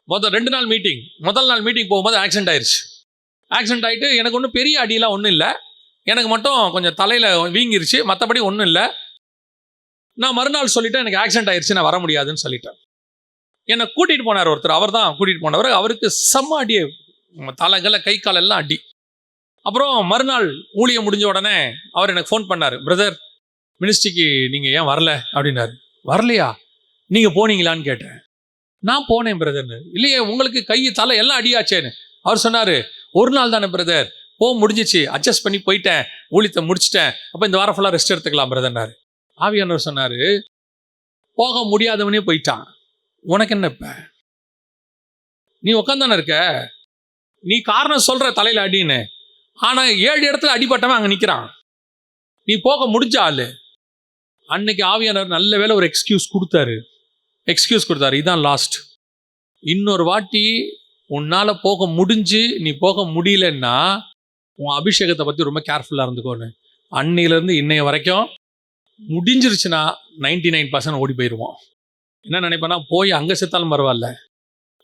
முதல் 2 நாள் மீட்டிங், முதல் நாள் மீட்டிங் போகும்போது ஆக்சிடென்ட் ஆயிடுச்சு. ஆக்சிடென்ட் ஆகிட்டு எனக்கு ஒன்றும் பெரிய அடியெல்லாம் ஒன்றும் இல்லை, எனக்கு மட்டும் கொஞ்சம் தலையில் வீங்கிருச்சு, மற்றபடி ஒன்றும் இல்லை. நான் மறுநாள் சொல்லிட்டேன் எனக்கு ஆக்சிடென்ட் ஆயிடுச்சு, நான் வர முடியாதுன்னு சொல்லிட்டேன். என்னை கூட்டிகிட்டு போனார் ஒருத்தர், அவர் தான் கூட்டிகிட்டு போனவர். அவருக்கு செம்ம அடியே, தலைகளை கை கால் எல்லாம் அடி. அப்புறம் மறுநாள் ஊழியம் முடிஞ்ச உடனே அவர் எனக்கு ஃபோன் பண்ணார், பிரதர் மினிஸ்ட்ரிக்கு நீங்கள் ஏன் வரல அப்படின்னாரு. வரலையா? நீங்கள் போனீங்களான்னு கேட்டேன். நான் போனேன் பிரதர்னு. இல்லையே, உங்களுக்கு கை தலை எல்லாம் அடியாச்சேன்னு. அவர் சொன்னார், ஒரு நாள் தானே பிரதர், முடிஞ்சிச்சு, அட்ஜஸ்ட் பண்ணி போயிட்டேன், ஊழியத்தை முடிச்சிட்டேன், அப்போ இந்த வாரம் ஃபுல்லாக ரெஸ்ட் எடுத்துக்கலாம் பிரதர்னாரு. ஆவியானவர் சொன்னார், போக முடியாதவனே போயிட்டான், உனக்கு என்ன இப்ப? நீ உட்காந்தானே இருக்க, நீ காரணம் சொல்ற தலையில் அடின்னு, ஆனால் 7 இடத்துல அடிபட்டவன் அங்கே நிற்கிறான், நீ போக முடிஞ்ச ஆளு. அன்னைக்கு ஆவியானவர் நல்ல வேளை ஒரு எக்ஸ்கியூஸ் கொடுத்தாரு. இதான் லாஸ்ட். இன்னொரு வாட்டி உன்னால் போக முடிஞ்சு நீ போக முடியலன்னா உன் அபிஷேகத்தை பற்றி ரொம்ப கேர்ஃபுல்லாக இருந்துக்கோன்னு. அன்னையிலேருந்து இன்னைய வரைக்கும் முடிஞ்சிருச்சுன்னா 99% ஓடி போயிடுவோம். என்ன நினைப்பேன்னா, போய் அங்கே செத்தாலும் பரவாயில்ல,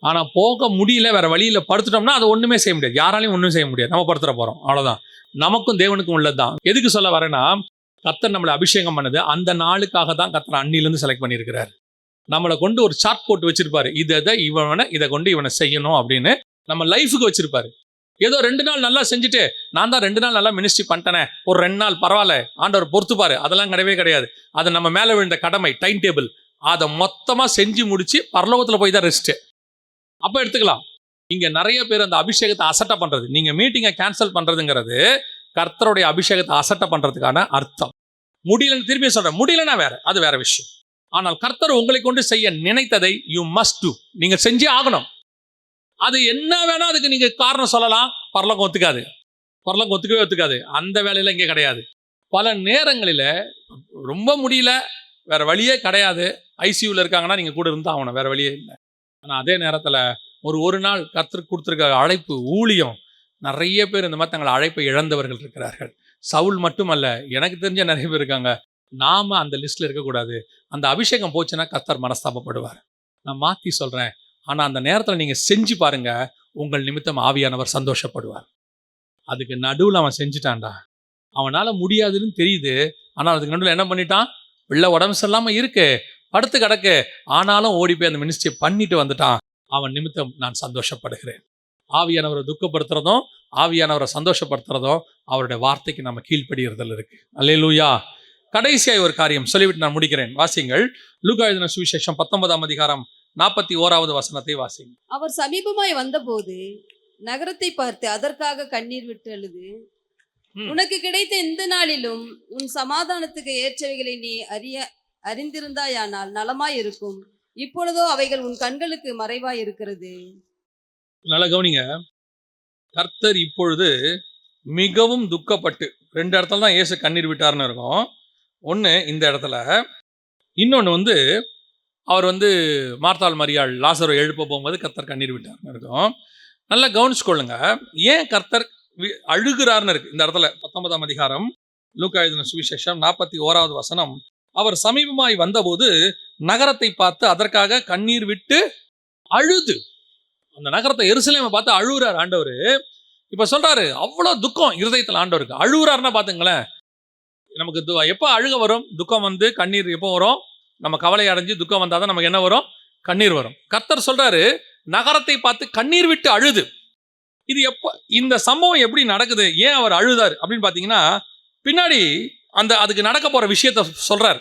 ஆனால் போக முடியல, வேற வழியில் படுத்துட்டோம்னா அது ஒன்றுமே செய்ய முடியாது, யாராலையும் ஒன்றும் செய்ய முடியாது, நம்ம படுத்துட போகிறோம், அவ்வளோதான். நமக்கும் தேவனுக்கும் உள்ளது தான். எதுக்கு சொல்ல வரேன்னா, கர்த்தர் நம்மளை அபிஷேகம் பண்ணது அந்த நாளுக்காக தான். கர்த்தர் அன்னிலேருந்து செலக்ட் பண்ணியிருக்கிறார். நம்மளை கொண்டு ஒரு சார்ட் போட்டு வச்சிருப்பாரு, இதை கொண்டு இவனை செய்யணும் அப்படின்னு நம்ம லைஃபுக்கு வச்சிருப்பாரு. ஏதோ 2 நாள் நல்லா செஞ்சுட்டு நான் தான் 2 நாள் நல்லா மினிஸ்ட்ரி பண்ணிட்டேனே, ஒரு 2 நாள் பரவாயில்ல, ஆண்டவர் பொறுத்துப்பாரு, அதெல்லாம் கிடையவே கிடையாது. அது நம்ம மேலே விழுந்த கடமை, டைம் டேபிள். அதை மொத்தமாக செஞ்சு முடிச்சு பரலோகத்தில் போய் தான் ரெஸ்ட்டு, அப்போ எடுத்துக்கலாம். இங்கே நிறைய பேர் அந்த அபிஷேகத்தை அசட்டை பண்ணுறது, நீங்கள் மீட்டிங்கை கேன்சல் பண்ணுறதுங்கிறது கர்த்தருடைய அபிஷேகத்தை அசட்டை பண்ணுறதுக்கான அர்த்தம். முடியலன்னு திரும்பி சொல்கிறேன், முடியலன்னா வேற, அது வேற விஷயம். ஆனால் கர்த்தர் உங்களை கொண்டு செய்ய நினைத்ததை யூ மஸ்ட் டூ, நீங்கள் செஞ்சே ஆகணும். அது என்ன வேணா அதுக்கு நீங்கள் காரணம் சொல்லலாம், பரலோகம் ஒத்துக்கவே. அந்த வேலையில் இங்கே கிடையாது. பல நேரங்களில் ரொம்ப முடியல, வேற வழியே கிடையாது, ஐசியூவில் இருக்காங்கன்னா நீங்கள் கூட இருந்தால் ஆகணும், வேற வழியே இல்லை. ஆனால் அதே நேரத்தில் ஒரு நாள் கர்த்தருக்கு கொடுத்துருக்க அழைப்பு, ஊழியம், நிறைய பேர் இந்த மாதிரி தங்களை அழைப்பை இழந்தவர்கள் இருக்கிறார்கள். சவுல் மட்டுமல்ல, எனக்கு தெரிஞ்ச நிறைய பேர் இருக்காங்க. நாம் அந்த லிஸ்ட்டில் இருக்கக்கூடாது. அந்த அபிஷேகம் போச்சுன்னா கர்த்தர் மனஸ்தாபப்படுவார். நான் மாற்றி சொல்கிறேன், ஆனால் அந்த நேரத்தில் நீங்கள் செஞ்சு பாருங்க, உங்கள் நிமித்தம் ஆவியானவர் சந்தோஷப்படுவார். அதுக்கு நடுவில் அவன் செஞ்சுட்டான்டா, அவனால் முடியாதுன்னு தெரியுது, ஆனால் அதுக்கு நடுவில் என்ன பண்ணிட்டான், வெள்ள உடம்பு சரியில்லாமல் இருக்கு, படுத்து கிடக்கு, ஆனாலும் ஓடி போய் அந்த மினிஸ்ட்ரி பண்ணிட்டு வந்துட்டான். அவன் நிமித்தம் நான் சந்தோஷப்படுகிறேன். ஆவியானவரை துக்கப்படுத்துறதும் ஆவியானவரை சந்தோஷப்படுத்துறதும் அவருடைய வார்த்தைக்கு நம்ம கீழ்ப்படிகிறதில் இருக்கு. அல்லேலூயா. கடைசியாய் ஒரு காரியம் சொல்லிவிட்டு நான் முடிக்கிறேன். வாசிங்கள், லூக்கா எழுதின சுவிசேஷம் 19ஆம் அதிகாரம் 41வது வசனத்தை வாசிங்க. அவர் சமீபமாய் வந்தபோது நகரத்தை பார்த்து அதற்காக கண்ணீர் விட்டு அழுது, உனக்கு கிடைத்த இந்த நாளிலும் உன் சமாதானத்துக்கு ஏற்றவைகளை நீ அறிந்திருந்தாயானால் நலமாய் இருக்கும், இப்பொழுதோ அவைகள் உன் கண்களுக்கு மறைவாய் இருக்கிறது. நல்லா கவனிங்க, கர்த்தர் இப்பொழுது மிகவும் துக்கப்பட்டு, 2 இடத்துல தான் இயேசு கண்ணீர் விட்டார்னு இருக்கும். ஒன்று இந்த இடத்துல, இன்னொன்று அவர் மார்த்தாள் மரியாள் லாசரை எழுப்ப போகும்போது கர்த்தர் கண்ணீர் விட்டார்னு இருக்கும். நல்லா கவனிச்சுக்கொள்ளுங்க, ஏன் கர்த்தர் அழுகிறார்னு இருக்கு இந்த இடத்துல. 19ஆம் அதிகாரம் லூக்கா எழுதின சுவிசேஷம் 41வது வசனம், அவர் சமீபமாய் வந்தபோது நகரத்தை பார்த்து அதற்காக கண்ணீர் விட்டு அழுது. அந்த நகரத்தை, எருசலேமை பார்த்து அழுகுறார் ஆண்டவர். இப்ப சொல்றாரு, அவ்வளோ துக்கம் இருதயத்தில் ஆண்டவருக்கு. அழுகுறாருன்னா பாத்துங்களேன், நமக்கு எப்போ அழுக வரும்? துக்கம் கண்ணீர் எப்போ வரும்? நம்ம கவலை அடைஞ்சு துக்கம் வந்தாதான் நமக்கு என்ன வரும்? கண்ணீர் வரும். கர்த்தர் சொல்றாரு, நகரத்தை பார்த்து கண்ணீர் விட்டு அழுது. இது எப்போ, இந்த சம்பவம் எப்படி நடக்குது, ஏன் அவர் அழுதார் அப்படின்னு பார்த்தீங்கன்னா, பின்னாடி அதுக்கு நடக்க போற விஷயத்த சொல்றார்.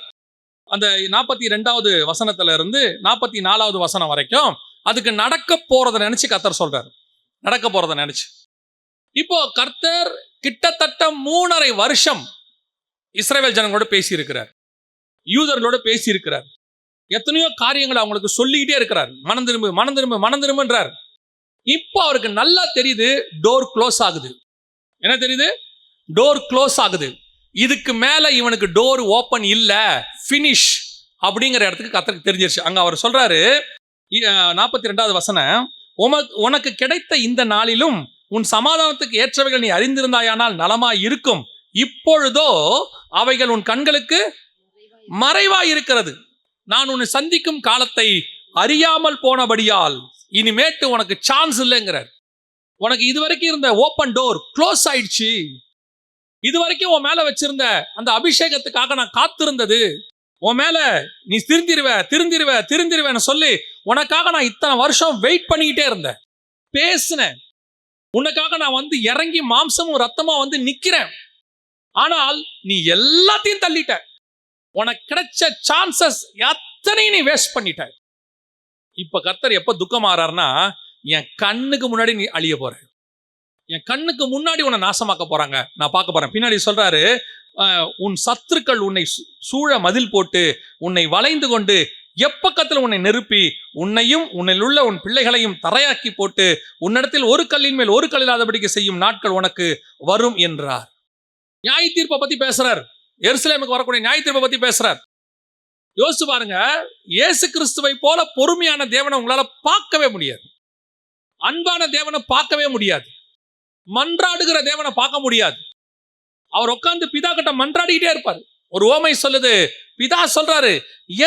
அந்த 42வது வசனத்துல இருந்து 44வது வசனம் வரைக்கும் அதுக்கு நடக்க போறதை நினைச்சு கர்த்தர் சொல்றாரு, நடக்க போறதை நினைச்சு. இப்போ கர்த்தர் கிட்டத்தட்ட 3.5 வருஷம் இஸ்ரவேல் ஜனங்களோட பேசி இருக்கிறார். யூதர்களோட பேசி இருக்கிறார். எத்தனையோ காரியங்களை அவங்களுக்கு சொல்லிக்கிட்டே இருக்கிறார். மனம் திரும்பு, மனம் திரும்பு, மனம் திரும்புன்றார். இப்போ அவருக்கு நல்லா தெரியுது, டோர் க்ளோஸ் ஆகுது. என்ன தெரியுது? டோர் க்ளோஸ் ஆகுது. இதுக்கு மேல இவனுக்கு டோர் ஓப்பன் இல்ல, ஃபினிஷ் அப்படிங்கிற இடத்துக்கு கர்த்தருக்கு தெரிஞ்சிருச்சு. அங்க அவர் சொல்றாரு 42வது வசனம், உனக்கு கிடைத்த இந்த நாளிலும் உன் சமாதானத்துக்கு ஏற்றவைகள் நீ அறிந்திருந்தாயானால் நலமாய் இருக்கும். இப்பொழுதோ அவைகள் உன் கண்களுக்கு மறைவாய் இருக்கிறது. நான் உன்னை சந்திக்கும் காலத்தை அறியாமல் போனபடியால் இனிமேட்டு உனக்கு சான்ஸ் இல்லைங்கிறார். உனக்கு இதுவரைக்கும் இருந்த ஓப்பன் டோர் க்ளோஸ் ஆயிடுச்சு. இதுவரைக்கும் உன் மேல வச்சிருந்த அந்த அபிஷேகத்துக்காக நான் காத்திருந்தது, உன் மேல நீ திருந்திருவேன்னு சொல்லி உனக்காக நான் இத்தனை வருஷம் வெயிட் பண்ணிக்கிட்டே இருந்தேன், பேசினேன், உனக்காக நான் வந்து இறங்கி மாம்சமும் ரத்தமா வந்து நிக்கிறேன். ஆனால் நீ எல்லாத்தையும் தள்ளிட்ட. உனக்கு கிடைச்ச சான்சஸ் எத்தனையும் நீ வேஸ்ட் பண்ணிட்ட. இப்ப கர்த்தர் எப்ப துக்கமாறாருன்னா, என் கண்ணுக்கு முன்னாடி நீ அழிய போற, என் கண்ணுக்கு முன்னாடி உன்னை நாசமாக்க போறாங்க, நான் பார்க்க போறேன். பின்னாடி சொல்றாரு, உன் சத்துருக்கள் உன்னை சூழ மதில் போட்டு உன்னை வளைந்து கொண்டு எப்பக்கத்தில் உன்னை நெருப்பி உன்னையும் உன்னில் உள்ள உன் பிள்ளைகளையும் தரையாக்கி போட்டு உன்னிடத்தில் ஒரு கல்லின் மேல் ஒரு கல் இல்லாதபடிக்கு செய்யும் நாட்கள் உனக்கு வரும் என்றார். நியாய தீர்ப்பை பத்தி பேசுறார். எருசலேமுக்கு வரக்கூடிய நியாய தீர்ப்பை பத்தி பேசுறார். யோசிச்சு பாருங்க, இயேசு கிறிஸ்துவை போல பொறுமையான தேவனை உங்களால பார்க்கவே முடியாது. அன்பான தேவனை பார்க்கவே முடியாது. மன்றாடுகிற தேவனை பார்க்க முடியாது. அவர் உட்கார்ந்து பிதா கிட்ட மன்றாடிக்கிட்டே இருப்பார். ஒரு ஓமை சொல்லுது, பிதா சொல்றாரு,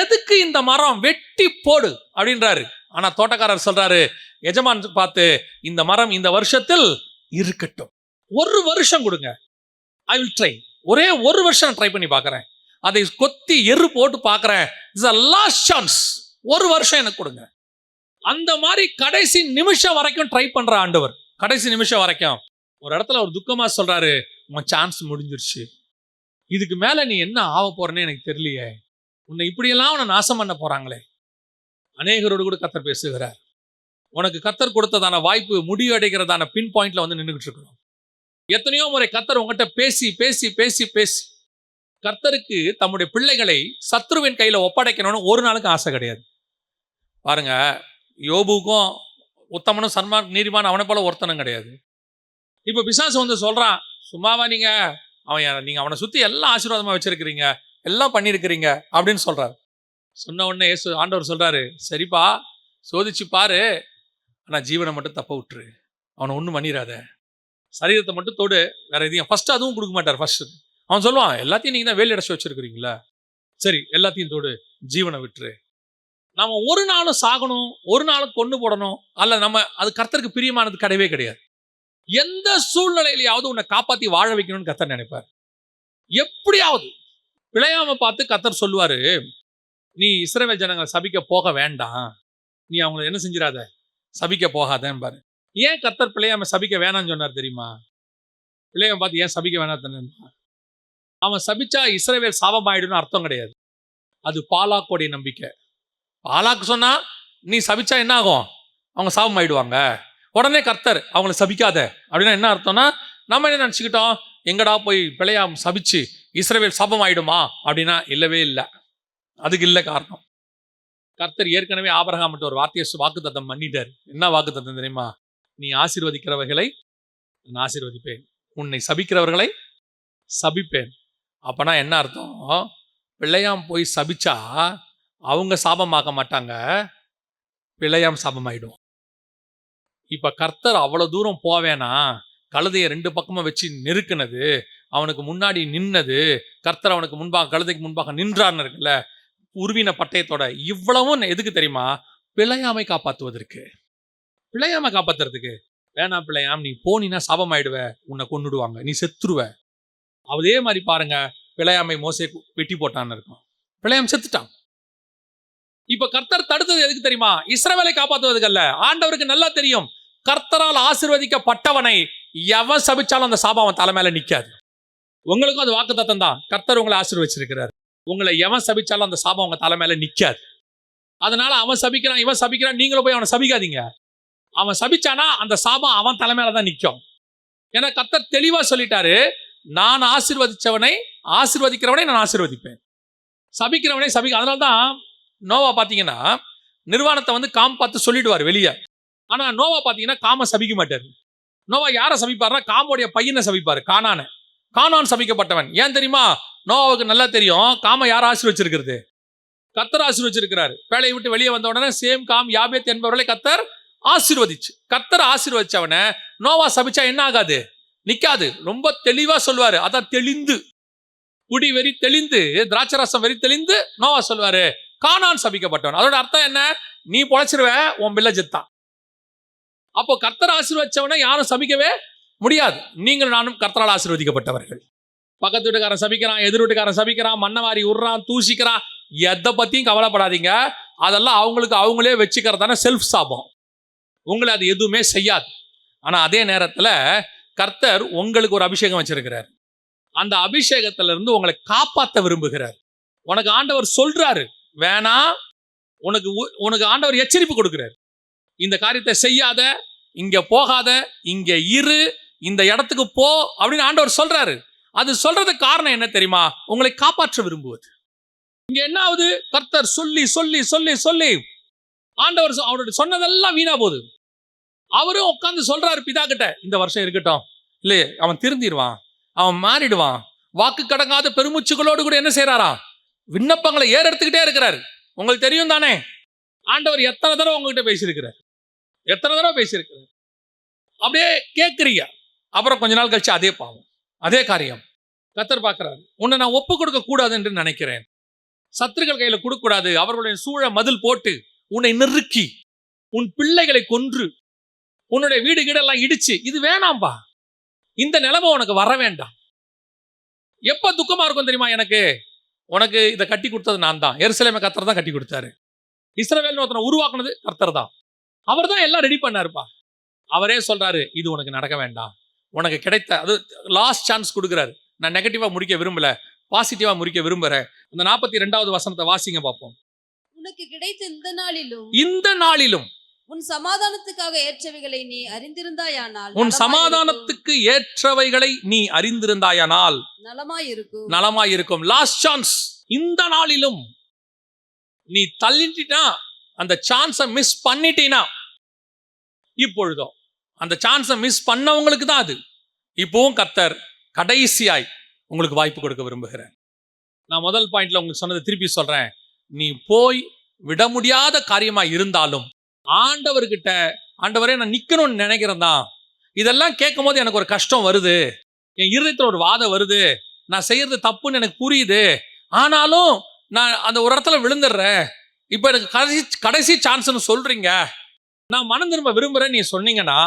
எதுக்கு இந்த மரம் வெட்டி போடு அப்படின்றாரு. ஆனா தோட்டக்காரர் சொல்றாரு, எஜமான் பார்த்து, இந்த மரம் இந்த வருஷத்தில் இருக்கட்டும், ஒரு வருஷம் கொடுங்க, ஐ வில் ட்ரை, ஒரே ஒரு வருஷம் ட்ரை பண்ணி பார்க்கறேன், அதை கொத்தி எரு போட்டு பார்க்கறேன், இட்ஸ் a last chance, ஒரு வருஷம் எனக்கு கொடுங்க. அந்த மாதிரி கடைசி நிமிஷம் வரைக்கும் ட்ரை பண்ற ஆண்டவர். கடைசி நிமிஷம் வரைக்கும் ஒரு இடத்துல ஒரு துக்கமா சொல்றாரு, உன் சான்ஸ் முடிஞ்சிருச்சு, இதுக்கு மேல நீ என்ன ஆக போறேன்னு எனக்கு தெரியலையே, உன்னை இப்படியெல்லாம் உன்னை நாசம் பண்ண போறாங்களே. அநேகரோடு கூட கர்த்தர் பேசுகிறார். உனக்கு கர்த்தர் கொடுத்ததான வாய்ப்பு முடிவடைகிறதான பின் பாயிண்ட்ல வந்து நின்றுகிட்டு இருக்கிறோம். எத்தனையோ முறை கர்த்தர் உங்ககிட்ட பேசி பேசி பேசி பேசி கர்த்தருக்கு தம்முடைய பிள்ளைகளை சத்ருவின் கையில ஒப்படைக்கணும்னு ஒரு நாளுக்கு ஆசை கிடையாது. பாருங்க, யோபுக்கும் உத்தமனும் சன்மான் நீதிமான் அவனை போல ஒருத்தனும் கிடையாது. இப்ப பிசாசு வந்து சொல்றான், சும்மாவா நீங்க அவனை சுத்தி எல்லாம் ஆசீர்வாதமா வச்சிருக்கிறீங்க, எல்லாம் பண்ணிருக்கிறீங்க அப்படின்னு சொல்றாரு. சொன்ன உடனே ஆண்டவர் சொல்றாரு, சரிப்பா சோதிச்சு பாரு, ஆனா ஜீவனை மட்டும் தப்ப விட்டுரு, அவனை ஒண்ணும் பண்ணிடாத, சரீரத்தை மட்டும் தொடு, வேற எதையும் ஃபர்ஸ்ட் அதுவும் கொடுக்க மாட்டார். ஃபர்ஸ்ட் அவன் சொல்லுவான், எல்லாத்தையும் நீங்க தான் வேலி அடைச்சு வச்சிருக்கிறீங்களா, சரி எல்லாத்தையும் தொடு, ஜீவனை விட்டுரு. நம்ம ஒரு நாளும் சாகணும், ஒரு நாளும் கொண்டு போடணும், அல்ல நம்ம அது கர்த்தருக்கு பிரியமானது கிடையவே கிடையாது. எந்த சூழ்நிலையிலையாவது உன்னை காப்பாத்தி வாழ வைக்கணும்னு கர்த்தர் நினைப்பார். எப்படியாவது பிழையாம பார்த்து கர்த்தர் சொல்லுவாரு, நீ இஸ்ரவேல் ஜனங்களை சபிக்க போக வேண்டாம், நீ அவங்களை என்ன செஞ்சிடாத, சபிக்க போகாதேன்னு பாரு. ஏன் கர்த்தர் பிழையாம சபிக்க வேணாம்னு சொன்னார் தெரியுமா? பிழையாம பார்த்து ஏன் சபிக்க வேணாம்? அவன் சபிச்சா இஸ்ரவேல் சாபமாயிடுன்னு அர்த்தம் கிடையாது. அது பாலாக்கோடைய நம்பிக்கை. பாலாக்கு சொன்னா நீ சபிச்சா என்ன ஆகும், அவங்க சாபம் ஆயிடுவாங்க. உடனே கர்த்தர் அவங்கள சபிக்காத அப்படின்னா என்ன அர்த்தம்னா, நம்ம என்ன நினச்சிக்கிட்டோம், எங்கடா போய் பிழையாம் சபிச்சு இஸ்ரவேல் சாபம் ஆயிடுமா அப்படின்னா இல்லவே இல்லை. அதுக்கு இல்லை காரணம். கர்த்தர் ஏற்கனவே ஆபிரகாம் ஒரு வார்த்தையை வாக்குத்தத்தம் பண்ணிட்டார். என்ன வாக்குத்தத்தம் தெரியுமா? நீ ஆசீர்வதிக்கிறவர்களை நான் ஆசீர்வதிப்பேன், உன்னை சபிக்கிறவர்களை சபிப்பேன். அப்பனா என்ன அர்த்தம்? பிழையாம் போய் சபிச்சா அவங்க சாபமாக்க மாட்டாங்க, பிழையாம் சாபமாயிடும். இப்ப கர்த்தர் அவ்வளவு தூரம் போவேனா, கழுதையை 2 பக்கமும் வச்சு நெருக்குனது, அவனுக்கு முன்னாடி நின்னது, கர்த்தர் அவனுக்கு முன்பாக கழுதைக்கு முன்பாக நின்றார்னு இருக்குல்ல, உருவின பட்டயத்தோட, இவ்வளவும் எதுக்கு தெரியுமா? பிழையாமை காப்பாற்றுவதற்கு, பிழையாமை காப்பாத்துறதுக்கு. வேணாம் பிழையாம், நீ போனீன்னா சாபமாயிடுவ, உன்னை கொன்னுடுவாங்க, நீ செத்துருவ. அதே மாதிரி பாருங்க, பிழையாமை மோசே வெட்டி போட்டான்னு இருக்கும், பிழையாம் செத்துட்டான். இப்ப கர்த்தர் தடுத்தது எதுக்கு தெரியுமா? இஸ்ரவேலை காப்பாற்றுவதற்கு அல்ல. ஆண்டவருக்கு நல்லா தெரியும், கர்த்தரால் ஆசீர்வதிக்கப்பட்டவனை எவன் சபிச்சாலும் அந்த சாபம் அவன் தலை மேல நிக்காது. உங்களுக்கும் அது வாக்குத்தத்தம் தான். கர்த்தர் உங்களை ஆசீர்வதிச்சிருக்கிறார். உங்களை எவன் சபிச்சாலும் அந்த சாபம் உங்க தலை மேல நிக்காது. அதனால அவன் சபிக்கிறான், இவன் சபிக்கிறான், நீங்களும் போய் அவனை சபிக்காதீங்க. அவன் சபிச்சானா அந்த சாபம் அவன் தலை மேலதான் நிற்கும். ஏன்னா கர்த்தர் தெளிவா சொல்லிட்டாரு, நான் ஆசீர்வதிக்கிறவனை நான் ஆசீர்வதிப்பேன், சபிக்கிறவனே அதனால தான் நோவா பார்த்தீங்கன்னா நிர்வாணத்தை வந்து காம் பார்த்து சொல்லிடுவார் வெளியே. ஆனா நோவா பார்த்தீங்கன்னா காம சபிக்க மாட்டார். நோவா யாரை சபிப்பார்னா காமோடைய பையனை சபிப்பார், கானான் சபிக்கப்பட்டவன். ஏன் தெரியுமா? நோவாவுக்கு நல்லா தெரியும் காம யார் ஆசீர்வச்சிருக்கிறது, கர்த்தர் ஆசீர்வச்சிருக்கிறாரு. வேலையை விட்டு வெளியே வந்த உடனே சேம் காம் யாபேத் என்பவர்களை கர்த்தர் ஆசீர்வதிச்சவனை நோவா சபிச்சா என்ன ஆகாது, நிக்காது. ரொம்ப தெளிவா சொல்லுவாரு. அதான் தெளிந்து, குடி வெறி தெளிந்து, திராட்சரசம் வெறி தெளிந்து நோவா சொல்லுவாரு கானான் சபிக்கப்பட்டவன். அதோட அர்த்தம் என்ன? நீ பொழைச்சிருவ, உன் பிள்ளை ஜெத்தான். அப்போ கர்த்தர் ஆசீர்வதிச்சவனை யாரும் சபிக்கவே முடியாது. நீங்கள் நானும் கர்த்தரால் ஆசீர்வதிக்கப்பட்டவர்கள். பக்கத்து வீட்டுக்காரன் சபிக்கிறான், எதிர் வீட்டுக்காரன் சபிக்கிறான், மண்ணவாரி உர்றான், தூசிக்கிறான், எதை பத்தியும் கவலைப்படாதீங்க. அதெல்லாம் அவங்களுக்கு அவங்களே வச்சுக்கிறதான செல்ஃப் சாபம். உங்களை அது எதுவுமே செய்யாது. ஆனா அதே நேரத்துல கர்த்தர் உங்களுக்கு ஒரு அபிஷேகம் வச்சிருக்கிறார். அந்த அபிஷேகத்துல இருந்து உங்களை காப்பாற்ற விரும்புகிறார். உனக்கு ஆண்டவர் சொல்றாரு வேணாம், உனக்கு ஆண்டவர் எச்சரிப்பு கொடுக்கிறார். இந்த காரியத்தை செய்யாத, இங்க போகாத, இங்க இரு, இந்த இடத்துக்கு போ அப்படின்னு ஆண்டவர் சொல்றாரு. அது சொல்றதுக்கு காரணம் என்ன தெரியுமா? உங்களை காப்பாற்ற விரும்புவது. இங்க என்ன ஆகுது? கர்த்தர் சொல்லி சொல்லி சொல்லி சொல்லி ஆண்டவர் அவருடைய சொன்னதெல்லாம் வீணா போகுது. அவரும் உட்கார்ந்து சொல்றாரு பிதா கிட்ட, இந்த வருஷம் இருக்கட்டும், இல்லையே அவன் திருந்திடுவான், அவன் மாறிடுவான். வாக்கு கடங்காத பெருமூச்சுகளோடு கூட என்ன செய்யறாரா? விண்ணப்பங்களை ஏறெடுத்துக்கிட்டே இருக்கிறாரு. உங்களுக்கு தெரியும் தானே ஆண்டவர் எத்தனை தடவை உங்ககிட்ட பேசியிருக்கிறார், எத்தனை தடவை பேசியிருக்கிறார். அப்படியே கேட்குறீங்க. அப்புறம் கொஞ்ச நாள் கழிச்சு அதே பாவம், அதே காரியம். கர்த்தர் பார்க்கிறாரு, உன்னை நான் ஒப்பு கொடுக்க கூடாது என்று நினைக்கிறேன். சத்துருக்கள் கையில கொடுக்க கூடாது. அவர்களுடைய சூழ மதில் போட்டு உன்னை நெருக்கி உன் பிள்ளைகளை கொன்று உன்னுடைய வீடு கீடெல்லாம் இடிச்சு, இது வேணாம்பா, இந்த நிலைமை உனக்கு வர வேண்டாம். எப்ப துக்கமா இருக்கும் தெரியுமா? உனக்கு இதை கட்டி கொடுத்தது நான் தான். எருசலேமை கர்த்தர் தான் கட்டி கொடுத்தாரு. இஸ்ரவேல்னு ஒருத்தனை உருவாக்குனது கர்த்தர் தான். அவர் தான் எல்லாம் ரெடி பண்ணாருப்பா. அவரே சொல்றாரு, இது உனக்கு நடக்க வேண்டாம். உனக்கு கிடைத்த அது லாஸ்ட் சான்ஸ் கொடுக்குறாரு. நான் நெகட்டிவா முடிக்க விரும்பல, பாசிட்டிவா முடிக்க விரும்புறேன். அந்த 42வது வசனத்தை வாசிங்க பார்ப்போம். உனக்கு கிடைத்த இந்த நாளிலும் உன் சமாதானத்துக்காக ஏற்றவைகளை நீ அறிந்திருந்தாயானால், உன் சமாதானத்துக்கு ஏற்றவைகளை நீ அறிந்திருந்தாயானால் நலமாயிருக்கும். Last chance. இந்த நாளிலும் நீ தள்ளிட்டா, அந்த சான்ஸை மிஸ் பண்ணிட்டீனா, இப்பொழுதோ அந்த சான்ஸை மிஸ் பண்ணவங்களுக்கு தான் அது. இப்போவும் கர்த்தர் கடைசியாய் உங்களுக்கு வாய்ப்பு கொடுக்க விரும்புகிறேன். நான் முதல் பாயிண்ட்ல உங்களுக்கு சொன்னதை திருப்பி சொல்றேன். நீ போய் விட முடியாத காரியமா இருந்தாலும் ஆண்டவர்கிட்ட, ஆண்டவரே நான் நிக்கணும்னு நினைக்கிறேன் தான், இதெல்லாம் கேட்கும் போது எனக்கு ஒரு கஷ்டம் வருது, என் இருதயத்தில் ஒரு வாதம் வருது, நான் செய்யறது தப்புன்னு எனக்கு புரியுது, ஆனாலும் நான் அந்த ஒரு இடத்துல விழுந்துடுறேன், இப்போ எனக்கு கடைசி சான்ஸ்னு சொல்றீங்க, நான் மனம் திரும்ப விரும்புறேன் நீ சொன்னீங்கன்னா,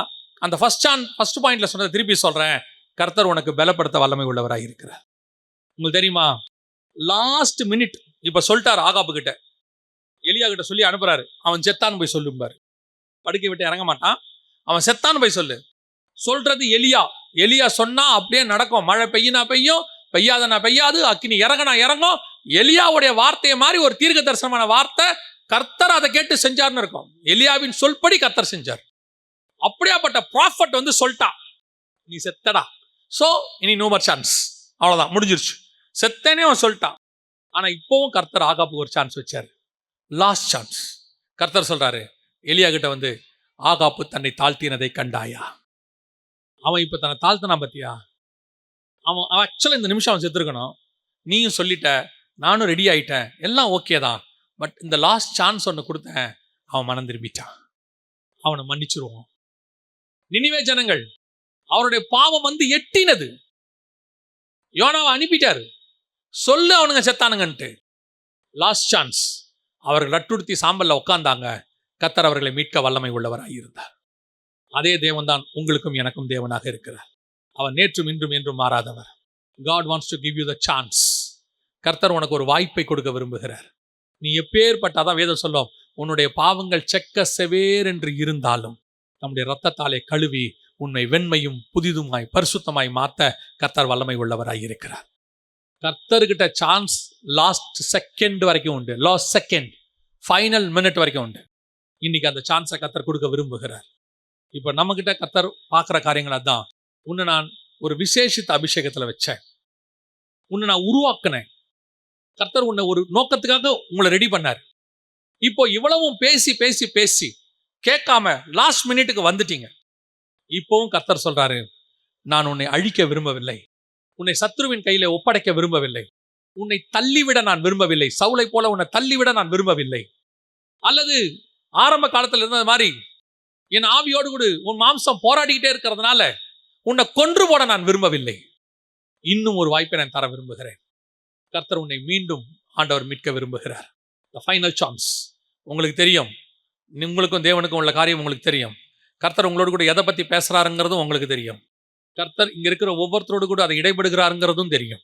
அந்த ஃபர்ஸ்ட் பாயிண்ட்ல சொன்னதை திருப்பி சொல்றேன். கர்த்தர் உனக்கு பலப்படுத்த வல்லமை உள்ளவராக இருக்கிறார். உங்களுக்கு தெரியுமா, லாஸ்ட் மினிட் இப்ப சொல்லிட்டாரு ஆகாபு கிட்ட, எலியா கிட்ட சொல்லி அனுப்புறாரு, அவன் செத்தான்னு போய் சொல்லும்பாரு. படுக்கை விட்டு இறங்க மாட்டான், அவன் செத்தான்னு போய் சொல்றது எலியா சொன்னா அப்படியே நடக்கும். மழை பெய்யினா பெய்யும், பெய்யாதனா பெய்யாது, அக்கினி இறங்கினா இறங்கும். எலியாவுடைய வார்த்தையை மாதிரி ஒரு தீர்க்க தரிசனமான வார்த்தை, கர்த்தர் அதை கேட்டு செஞ்சார்னு இருக்கும். எலியாவின் சொல்படி கர்த்தர் செஞ்சார். அப்படியாப்பட்ட ப்ராஃபட் வந்து சொல்லிட்டா, நீ செத்தடா, சோ இனி நோ மோர் சான்ஸ், அவ்வளவுதான் முடிஞ்சிருச்சு, செத்தனே அவன் சொல்லிட்டான். ஆனா இப்பவும் கர்த்தர் ஆகாபுக்கு ஒரு சான்ஸ் வச்சாரு, லாஸ்ட் சான்ஸ். கர்த்தர் சொல்றாரு எலியா கிட்ட வந்து, ஆகாபு தன்னை தாழ்த்தினதை கண்டாயா? அவன் இப்ப தன்னை தாழ்த்தினா பத்தியா? அவன் ஆக்சுவலா இந்த நிமிஷம் அவன் செத்துருக்கணும். நீயும் சொல்லிட்ட, நானும் ரெடி ஆயிட்டேன், எல்லாம் ஓகே தான், பட் இந்த லாஸ்ட் சான்ஸ் ஒன்று கொடுத்தேன், அவன் மனம் திரும்பிட்டான், அவனை மன்னிச்சிருவோம். நினிவே ஜனங்கள், அவருடைய பாவம் வந்து எட்டினது. யோனாவை அனுப்பிட்டாரு, சொல்லு அவனுங்க செத்தானுங்கன்ட்டு. Last chance. அவர்கள் ரட்டுடுத்தி சாம்பல்ல உட்கார்ந்தாங்க. கர்த்தர் அவர்களை மீட்க வல்லமை உள்ளவராக இருந்தார். அதே தேவன் தான் உங்களுக்கும் எனக்கும் தேவனாக இருக்கிறார். அவர் நேற்றும் இன்றும் என்றும் மாறாதவர். God wants to give you the chance. கர்த்தர் உனக்கு ஒரு வாய்ப்பை கொடுக்க விரும்புகிறார். நீ எப்பேற்பட்டாதான் வேதம் சொல்லும், உன்னுடைய பாவங்கள் செக்க செவேர் என்று இருந்தாலும் நம்முடைய இரத்தத்தாலே கழுவி உன்னை வெண்மையும் புதிதுமாய் பரிசுத்தமாய் மாத்த கர்த்தர் வல்லமை உள்ளவராய் இருக்கிறார். கர்த்தர்கிட்ட சான்ஸ் லாஸ்ட் செகண்ட் வரைக்கும் உண்டு, லாஸ்ட் செகண்ட், ஃபைனல் மினிட் வரைக்கும் உண்டு. இன்னைக்கு அந்த சான்ஸை கர்த்தர் கொடுக்க விரும்புகிறார். இப்போ நம்ம கிட்ட கர்த்தர் பார்க்குற காரியங்கள் அதான். உன்னை நான் ஒரு விசேஷித்த அபிஷேகத்தில் வச்சேன், உன்னை நான் உருவாக்கினேன், கர்த்தர் உன்னை ஒரு நோக்கத்துக்காக உங்களை ரெடி பண்ணார். இப்போ இவ்வளவும் பேசி பேசி பேசி கேட்காம லாஸ்ட் மினிட்டுக்கு வந்துட்டீங்க. இப்போவும் கர்த்தர் சொல்றாரு, நான் உன்னை அழிக்க விரும்பவில்லை, உன்னை சத்ருவின் கையில ஒப்படைக்க விரும்பவில்லை, உன்னை தள்ளிவிட நான் விரும்பவில்லை, சவுலை போல உன்னை தள்ளிவிட நான் விரும்பவில்லை, அல்லது ஆரம்ப காலத்தில் இருந்தது மாதிரி என் ஆவியோடு கூட உன் மாம்சம் போராடிக்கிட்டே இருக்கிறதுனால உன்னை கொன்று போட நான் விரும்பவில்லை. இன்னும் ஒரு வாய்ப்பை நான் தர விரும்புகிறேன். கர்த்தர் உன்னை மீண்டும் ஆண்டவர் மீட்க விரும்புகிறார். Final chance. உங்களுக்கு தெரியும், உங்களுக்கும் தேவனுக்கும் உள்ள காரியம் உங்களுக்கு தெரியும். கர்த்தர் உங்களோடு கூட எதை பற்றி பேசுகிறாருங்கிறதும் உங்களுக்கு தெரியும். கர்த்தர் இங்கே இருக்கிற ஒவ்வொருத்தரோடு கூட அதை இடைபடுகிறாருங்கிறதும் தெரியும்.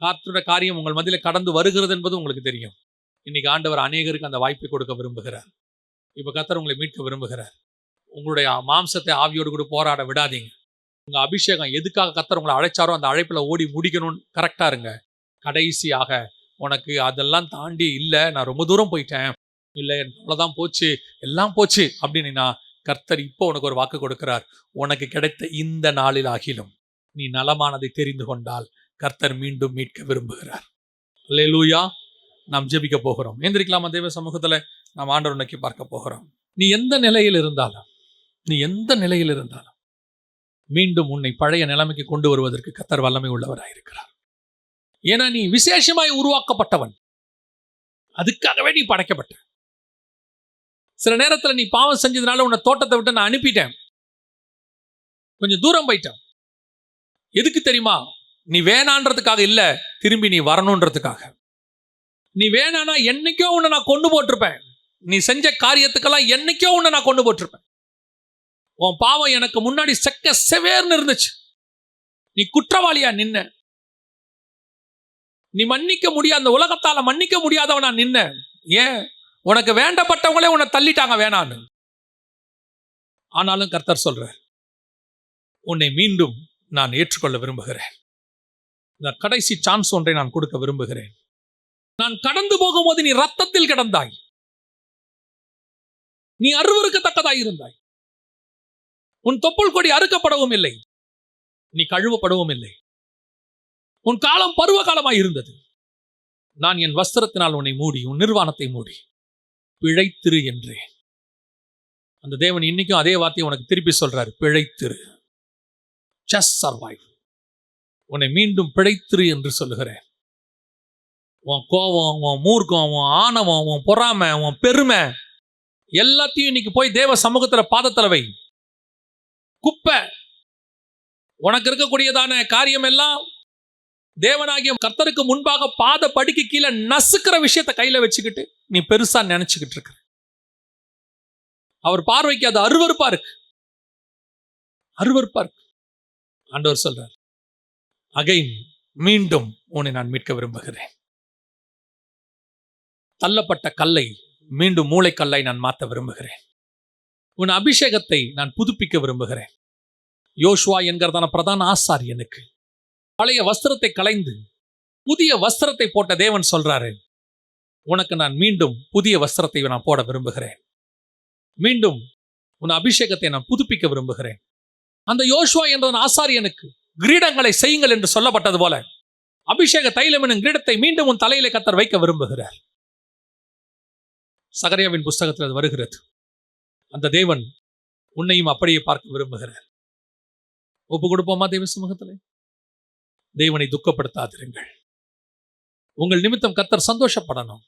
கர்த்தருடைய காரியம் உங்கள் மத்தியில் கடந்து வருகிறது என்பதும் உங்களுக்கு தெரியும். இன்னைக்கு ஆண்டவர் அநேகருக்கு அந்த வாய்ப்பை கொடுக்க விரும்புகிறார். இப்போ கர்த்தர் உங்களை மீட்க விரும்புகிறார். உங்களுடைய மாம்சத்தை ஆவியோடு கூட போராட விடாதீங்க. உங்கள் அபிஷேகம் எதுக்காக கர்த்தர் உங்களை அழைச்சாரோ அந்த அழைப்பில் ஓடி முடிக்கணும்னு கரெக்டாக இருங்க. கடைசியாக உனக்கு அதெல்லாம் தாண்டி இல்லை, நான் ரொம்ப தூரம் போயிட்டேன், இல்லை அவ்வளோதான் போச்சு, எல்லாம் போச்சு அப்படின்னா கர்த்தர் இப்போ உனக்கு ஒரு வாக்கு கொடுக்கிறார். உனக்கு கிடைத்த இந்த நாளில் ஆகிலும் நீ நலமானதை தெரிந்து கொண்டால் கர்த்தர் மீண்டும் மீட்க விரும்புகிறார். அல்லேலூயா. நாம் ஜெபிக்க போகிறோம். எந்திரிக்கலாமா? தேவ சமூகத்தில் நாம் ஆண்டவரை நோக்கி பார்க்க போகிறோம். நீ எந்த நிலையில் இருந்தாலும் மீண்டும் உன்னை பழைய நிலைமைக்கு கொண்டு வருவதற்கு கர்த்தர் வல்லமை உள்ளவராயிருக்கிறார். ஏன்னா நீ விசேஷமாய் உருவாக்கப்பட்டவன், அதுக்காகவே நீ படைக்கப்பட்ட. சில நேரத்தில் நீ பாவம் செஞ்சதுனால உன்னை தோட்டத்தை விட்டு நான் அனுப்பிட்டேன், கொஞ்சம் தூரம் போயிட்டேன். எதுக்கு தெரியுமா? நீ வேணான்றதுக்காக இல்லை, திரும்பி நீ வரணுன்றதுக்காக. நீ வேணானா என்னைக்கோ உன்னை நான் கொண்டு போட்டிருப்பேன். நீ செஞ்ச காரியத்துக்கெல்லாம் என்னைக்கோ உன்னை நான் கொண்டு போட்டிருப்பேன். உன் பாவம் எனக்கு முன்னாடி செக்க செவேர்னு இருந்துச்சு. நீ குற்றவாளியா நின்ன. நீ மன்னிக்க முடியாத, அந்த உலகத்தால மன்னிக்க முடியாதவனா நின்ன. ஏன்? உனக்கு வேண்டப்பட்டவங்களே உன்னை தள்ளிட்டாங்க வேணான்னு. ஆனாலும் கர்த்தர் சொல்றார், உன்னை மீண்டும் நான் ஏற்றுக்கொள்ள விரும்புகிறேன். இந்த கடைசி சான்ஸ் ஒன்றை நான் கொடுக்க விரும்புகிறேன். நான் கடந்து போகும்போது நீ ரத்தத்தில் கிடந்தாய், நீ அருவருக்கத்தக்கதாய் இருந்தாய். உன் தொப்புள் கொடி அறுக்கப்படவும் இல்லை, நீ கழுவப்படவும் இல்லை. உன் காலம் பருவ காலமாய் இருந்தது. நான் என் வஸ்திரத்தினால் உன்னை மூடி, உன் நிர்வாணத்தை மூடி பிழைத்திரு என்றேன். அந்த தேவன் இன்னைக்கும் அதே வார்த்தையை உனக்கு திருப்பி சொல்றாரு, பிழைத்திரு. Just survive. உன்னை மீண்டும் பிழைத்திரு என்று சொல்லுகிறேன். உன் கோபம், உன் மூர்க்கம், உன் ஆணவம், உன் பொறாமை, உன் பெருமை எல்லாத்தையும் இன்னைக்கு போய் தேவ சமூகத்துல பாதத்துல வை. குப்பை. உனக்கு இருக்கக்கூடியதான காரியம் எல்லாம் தேவனாகிய கர்த்தருக்கு முன்பாக பாத படிக்கு கீழே நசுக்கிற விஷயத்தை கையில வச்சுக்கிட்டு நீ பெருசா நினைச்சுக்கிட்டு இருக்க. அவர் பார்வைக்கு அது அருவருப்பா இருக்கு. ஆண்டவர் சொல்றார், அகைன் மீண்டும் உன்னை நான் மீட்க விரும்புகிறேன். தள்ளப்பட்ட கல்லை மீண்டும் மூளைக்கல்லை நான் மாற்ற விரும்புகிறேன். உன் அபிஷேகத்தை நான் புதுப்பிக்க விரும்புகிறேன். யோசுவா என்கிறதான பிரதான ஆசாரியனுக்கு பழைய வஸ்திரத்தை களைந்து புதிய வஸ்திரத்தை போட்ட தேவன் சொல்றாரு, உனக்கு நான் மீண்டும் புதிய வஸ்திரத்தை நான் போட விரும்புகிறேன். மீண்டும் உன் அபிஷேகத்தை நான் புதுப்பிக்க விரும்புகிறேன். அந்த யோசுவா என்ற ஆசாரியனுக்கு கிரீடங்களை செய்யுங்கள் என்று சொல்லப்பட்டது போல அபிஷேக தைலம் எனும் கிரீடத்தை மீண்டும் உன் தலையிலே கர்த்தர் வைக்க விரும்புகிறார். சகரியாவின் புஸ்தகத்தில் அது வருகிறது. அந்த தேவன் உன்னையும் அப்படியே பார்க்க விரும்புகிறார். ஒப்பு கொடுப்போமா தேவ சமூகத்திலே? தேவனை துக்கப்படுத்தாதிருங்கள். உங்கள் நிமித்தம் கர்த்தர் சந்தோஷப்படணும்.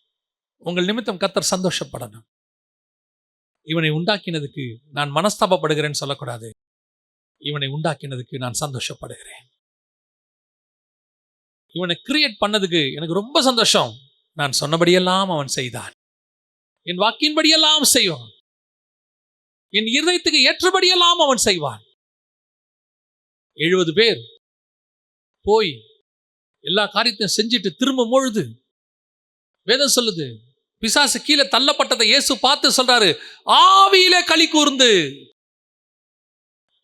இவனை உண்டாக்கினதுக்கு நான் மனஸ்தாபப்படுகிறேன்னு சொல்லக்கூடாது. இவனை உண்டாக்கினதுக்கு நான் சந்தோஷப்படுகிறேன். இவனை கிரியேட் பண்ணதுக்கு எனக்கு ரொம்ப சந்தோஷம். நான் சொன்னபடியெல்லாம் அவன் செய்தான். என் வாக்கின்படியெல்லாம் செய்வான். என் இருதயத்துக்கு ஏற்றபடியெல்லாம் அவன் செய்வான். 70 பேர் போய் எல்லா காரியத்தையும் செஞ்சுட்டு திரும்பும் பொழுது வேதம் சொல்லுது, பிசாசு கீழே தள்ளப்பட்டதை இயேசு பார்த்து சொல்றாரு, ஆவியிலே களி கூர்ந்து.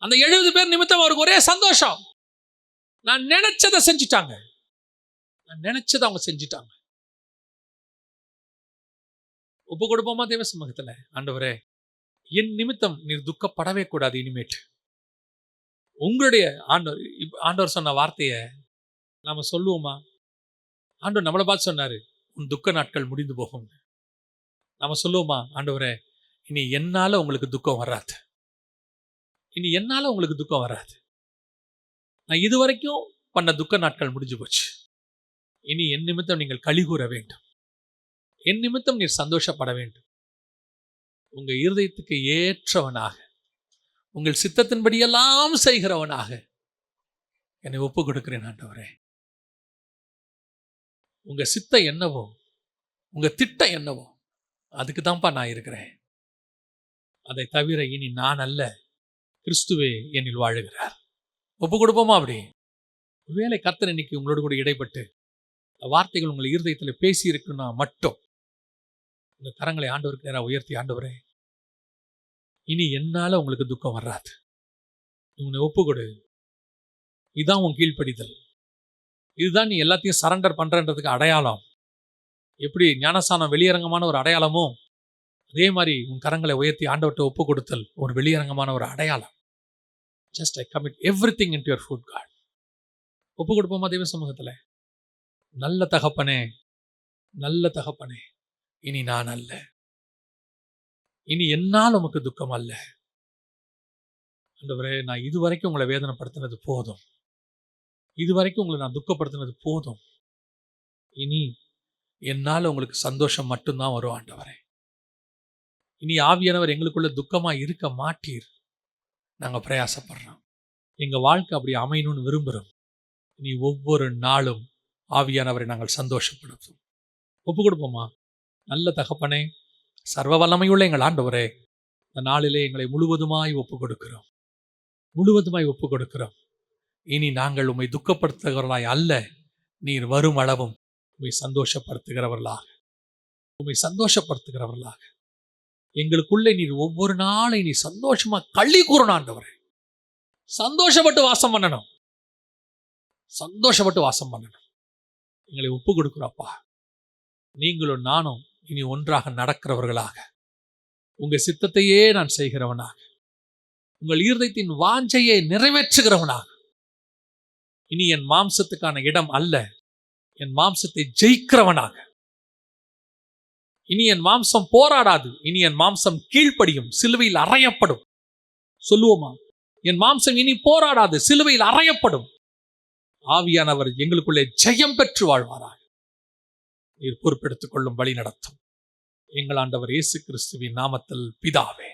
அந்த 70 பேர் நிமித்தம் அவருக்கு ஒரே சந்தோஷம். நான் நினைச்சதை செஞ்சுட்டாங்க. அவங்க செஞ்சுட்டாங்க. ஒப்பு கொடுப்போமா தேவ சமூகத்துல? ஆண்டவரே, என் நிமித்தம் நீர் துக்கப்படவே கூடாது இனிமேட்டு. உங்களுடைய ஆண்டவர் சொன்ன வார்த்தையை நாம சொல்லுவோமா? ஆண்டவர் நம்மளை பார்த்து சொன்னாரு, உன் துக்க நாட்கள் முடிந்து போகும். நம்ம சொல்லுவோமா, ஆண்டவரே இனி என்னால உங்களுக்கு துக்கம் வராது, இனி என்னால உங்களுக்கு துக்கம் வராது, நான் இதுவரைக்கும் பண்ண துக்க நாட்கள் முடிஞ்சு போச்சு, இனி என் நிமித்தம் நீங்கள் களி கூற வேண்டும், என் நிமித்தம் நீர் சந்தோஷப்பட வேண்டும். உங்க இருதயத்துக்கு ஏற்றவனாக, உங்கள் சித்தத்தின்படியெல்லாம் செய்கிறவனாக என்னை ஒப்பு கொடுக்கிறேன் ஆண்டவரே. உங்க சித்தம் என்னவோ, உங்க திட்டம் என்னவோ, அதுக்கு தான்ப்பா நான் இருக்கிறேன். அதை தவிர இனி நான் அல்ல, கிறிஸ்துவே என்னில் வாழுகிறார். ஒப்பு கொடுப்போமா? அப்படி ஒருவேளை கர்த்தர் இன்னைக்கு உங்களோட கூட இடைப்பட்டு வார்த்தைகள் உங்கள் இருதயத்தில் பேசி இருக்குன்னா மட்டும் இந்த கரங்களை ஆண்டவருக்கு நேராக உயர்த்தி, ஆண்டவரே இனி என்னால உங்களுக்கு துக்கம் வராது, உன்னை ஒப்பு கொடு. இதுதான் உன் கீழ்ப்படிதல், இதுதான் நீ எல்லாத்தையும் சரண்டர் பண்றன்றதுக்கு அடையாளம். எப்படி ஞானஸ்தானம் வெளியரங்கமான ஒரு அடையாளமோ, அதே மாதிரி உன் கரங்களை உயர்த்தி ஆண்டவர்கிட்ட ஒப்பு கொடுத்தல் ஒரு வெளியரங்கமான ஒரு அடையாளம். Just I commit everything into your foot God. ஒப்பு கொடுப்போமா தெய்வ சமூகத்தில்? நல்ல தகப்பனே, நல்ல தகப்பனே, இனி நான் அல்ல, இனி என்னால் உமக்கு துக்கம் அல்ல. ஆண்டவரே, நான் இதுவரைக்கும் உங்களை வேதனைப்படுத்தினது போதும், இதுவரைக்கும் உங்களை நான் துக்கப்படுத்தினது போதும், இனி என்னால் உங்களுக்கு சந்தோஷம் மட்டும்தான் வரும் ஆண்டவரே. இனி ஆவியானவர் எங்களுக்குள்ள துக்கமா இருக்க மாட்டீர். நாங்க பிரயாசப்படுறோம், எங்க வாழ்க்கை அப்படி அமையணும்னு விரும்புகிறோம். இனி ஒவ்வொரு நாளும் ஆவியானவரை நாங்கள் சந்தோஷப்படுத்தும். ஒப்பு கொடுப்போமா? நல்ல தகப்பனே, சர்வ வல்லமையுள்ள எங்கள் ஆண்டவரே, இந்த நாளிலே எங்களை முழுவதுமாய் ஒப்பு கொடுக்கிறோம், முழுவதுமாய் ஒப்பு கொடுக்கிறோம். இனி நாங்கள் உம்மை துக்கப்படுத்துகிறவர்களாய் அல்ல, நீர் வரும் அளவும் உம்மை சந்தோஷப்படுத்துகிறவர்களாக, உம்மை சந்தோஷப்படுத்துகிறவர்களாக எங்களுக்குள்ளே நீர் ஒவ்வொரு நாளை நீ சந்தோஷமா களி கூறணும் ஆண்டவரே. சந்தோஷப்பட்டு வாசம் பண்ணணும், சந்தோஷப்பட்டு வாசம் பண்ணணும். எங்களை ஒப்பு கொடுக்குறப்பா. நீங்களும் நானும் இனி ஒன்றாக நடக்கிறவர்களாக, உங்க சித்தத்தையே நான் செய்கிறவனாக, உங்கள் இருதயத்தின் வாஞ்சையை நிறைவேற்றுகிறவனாக, இனி என் மாம்சத்துக்கான இடம் அல்ல, என் மாம்சத்தை ஜெயிக்கிறவனாக, இனி என் மாம்சம் போராடாது, இனி என் மாம்சம் கீழ்ப்படியும், சிலுவையில் அறையப்படும். சொல்லுவோமா? என் மாம்சம் இனி போராடாது, சிலுவையில் அறையப்படும். ஆவியானவர் எங்களுக்குள்ளே ஜெயம் பெற்று வாழ்வாராக. நீர் பொறுப்பெடுத்துக் கொள்ளும், வழி நடத்தும். எங்கள் ஆண்டவர் இயேசு கிறிஸ்துவின் நாமத்தில் பிதாவே.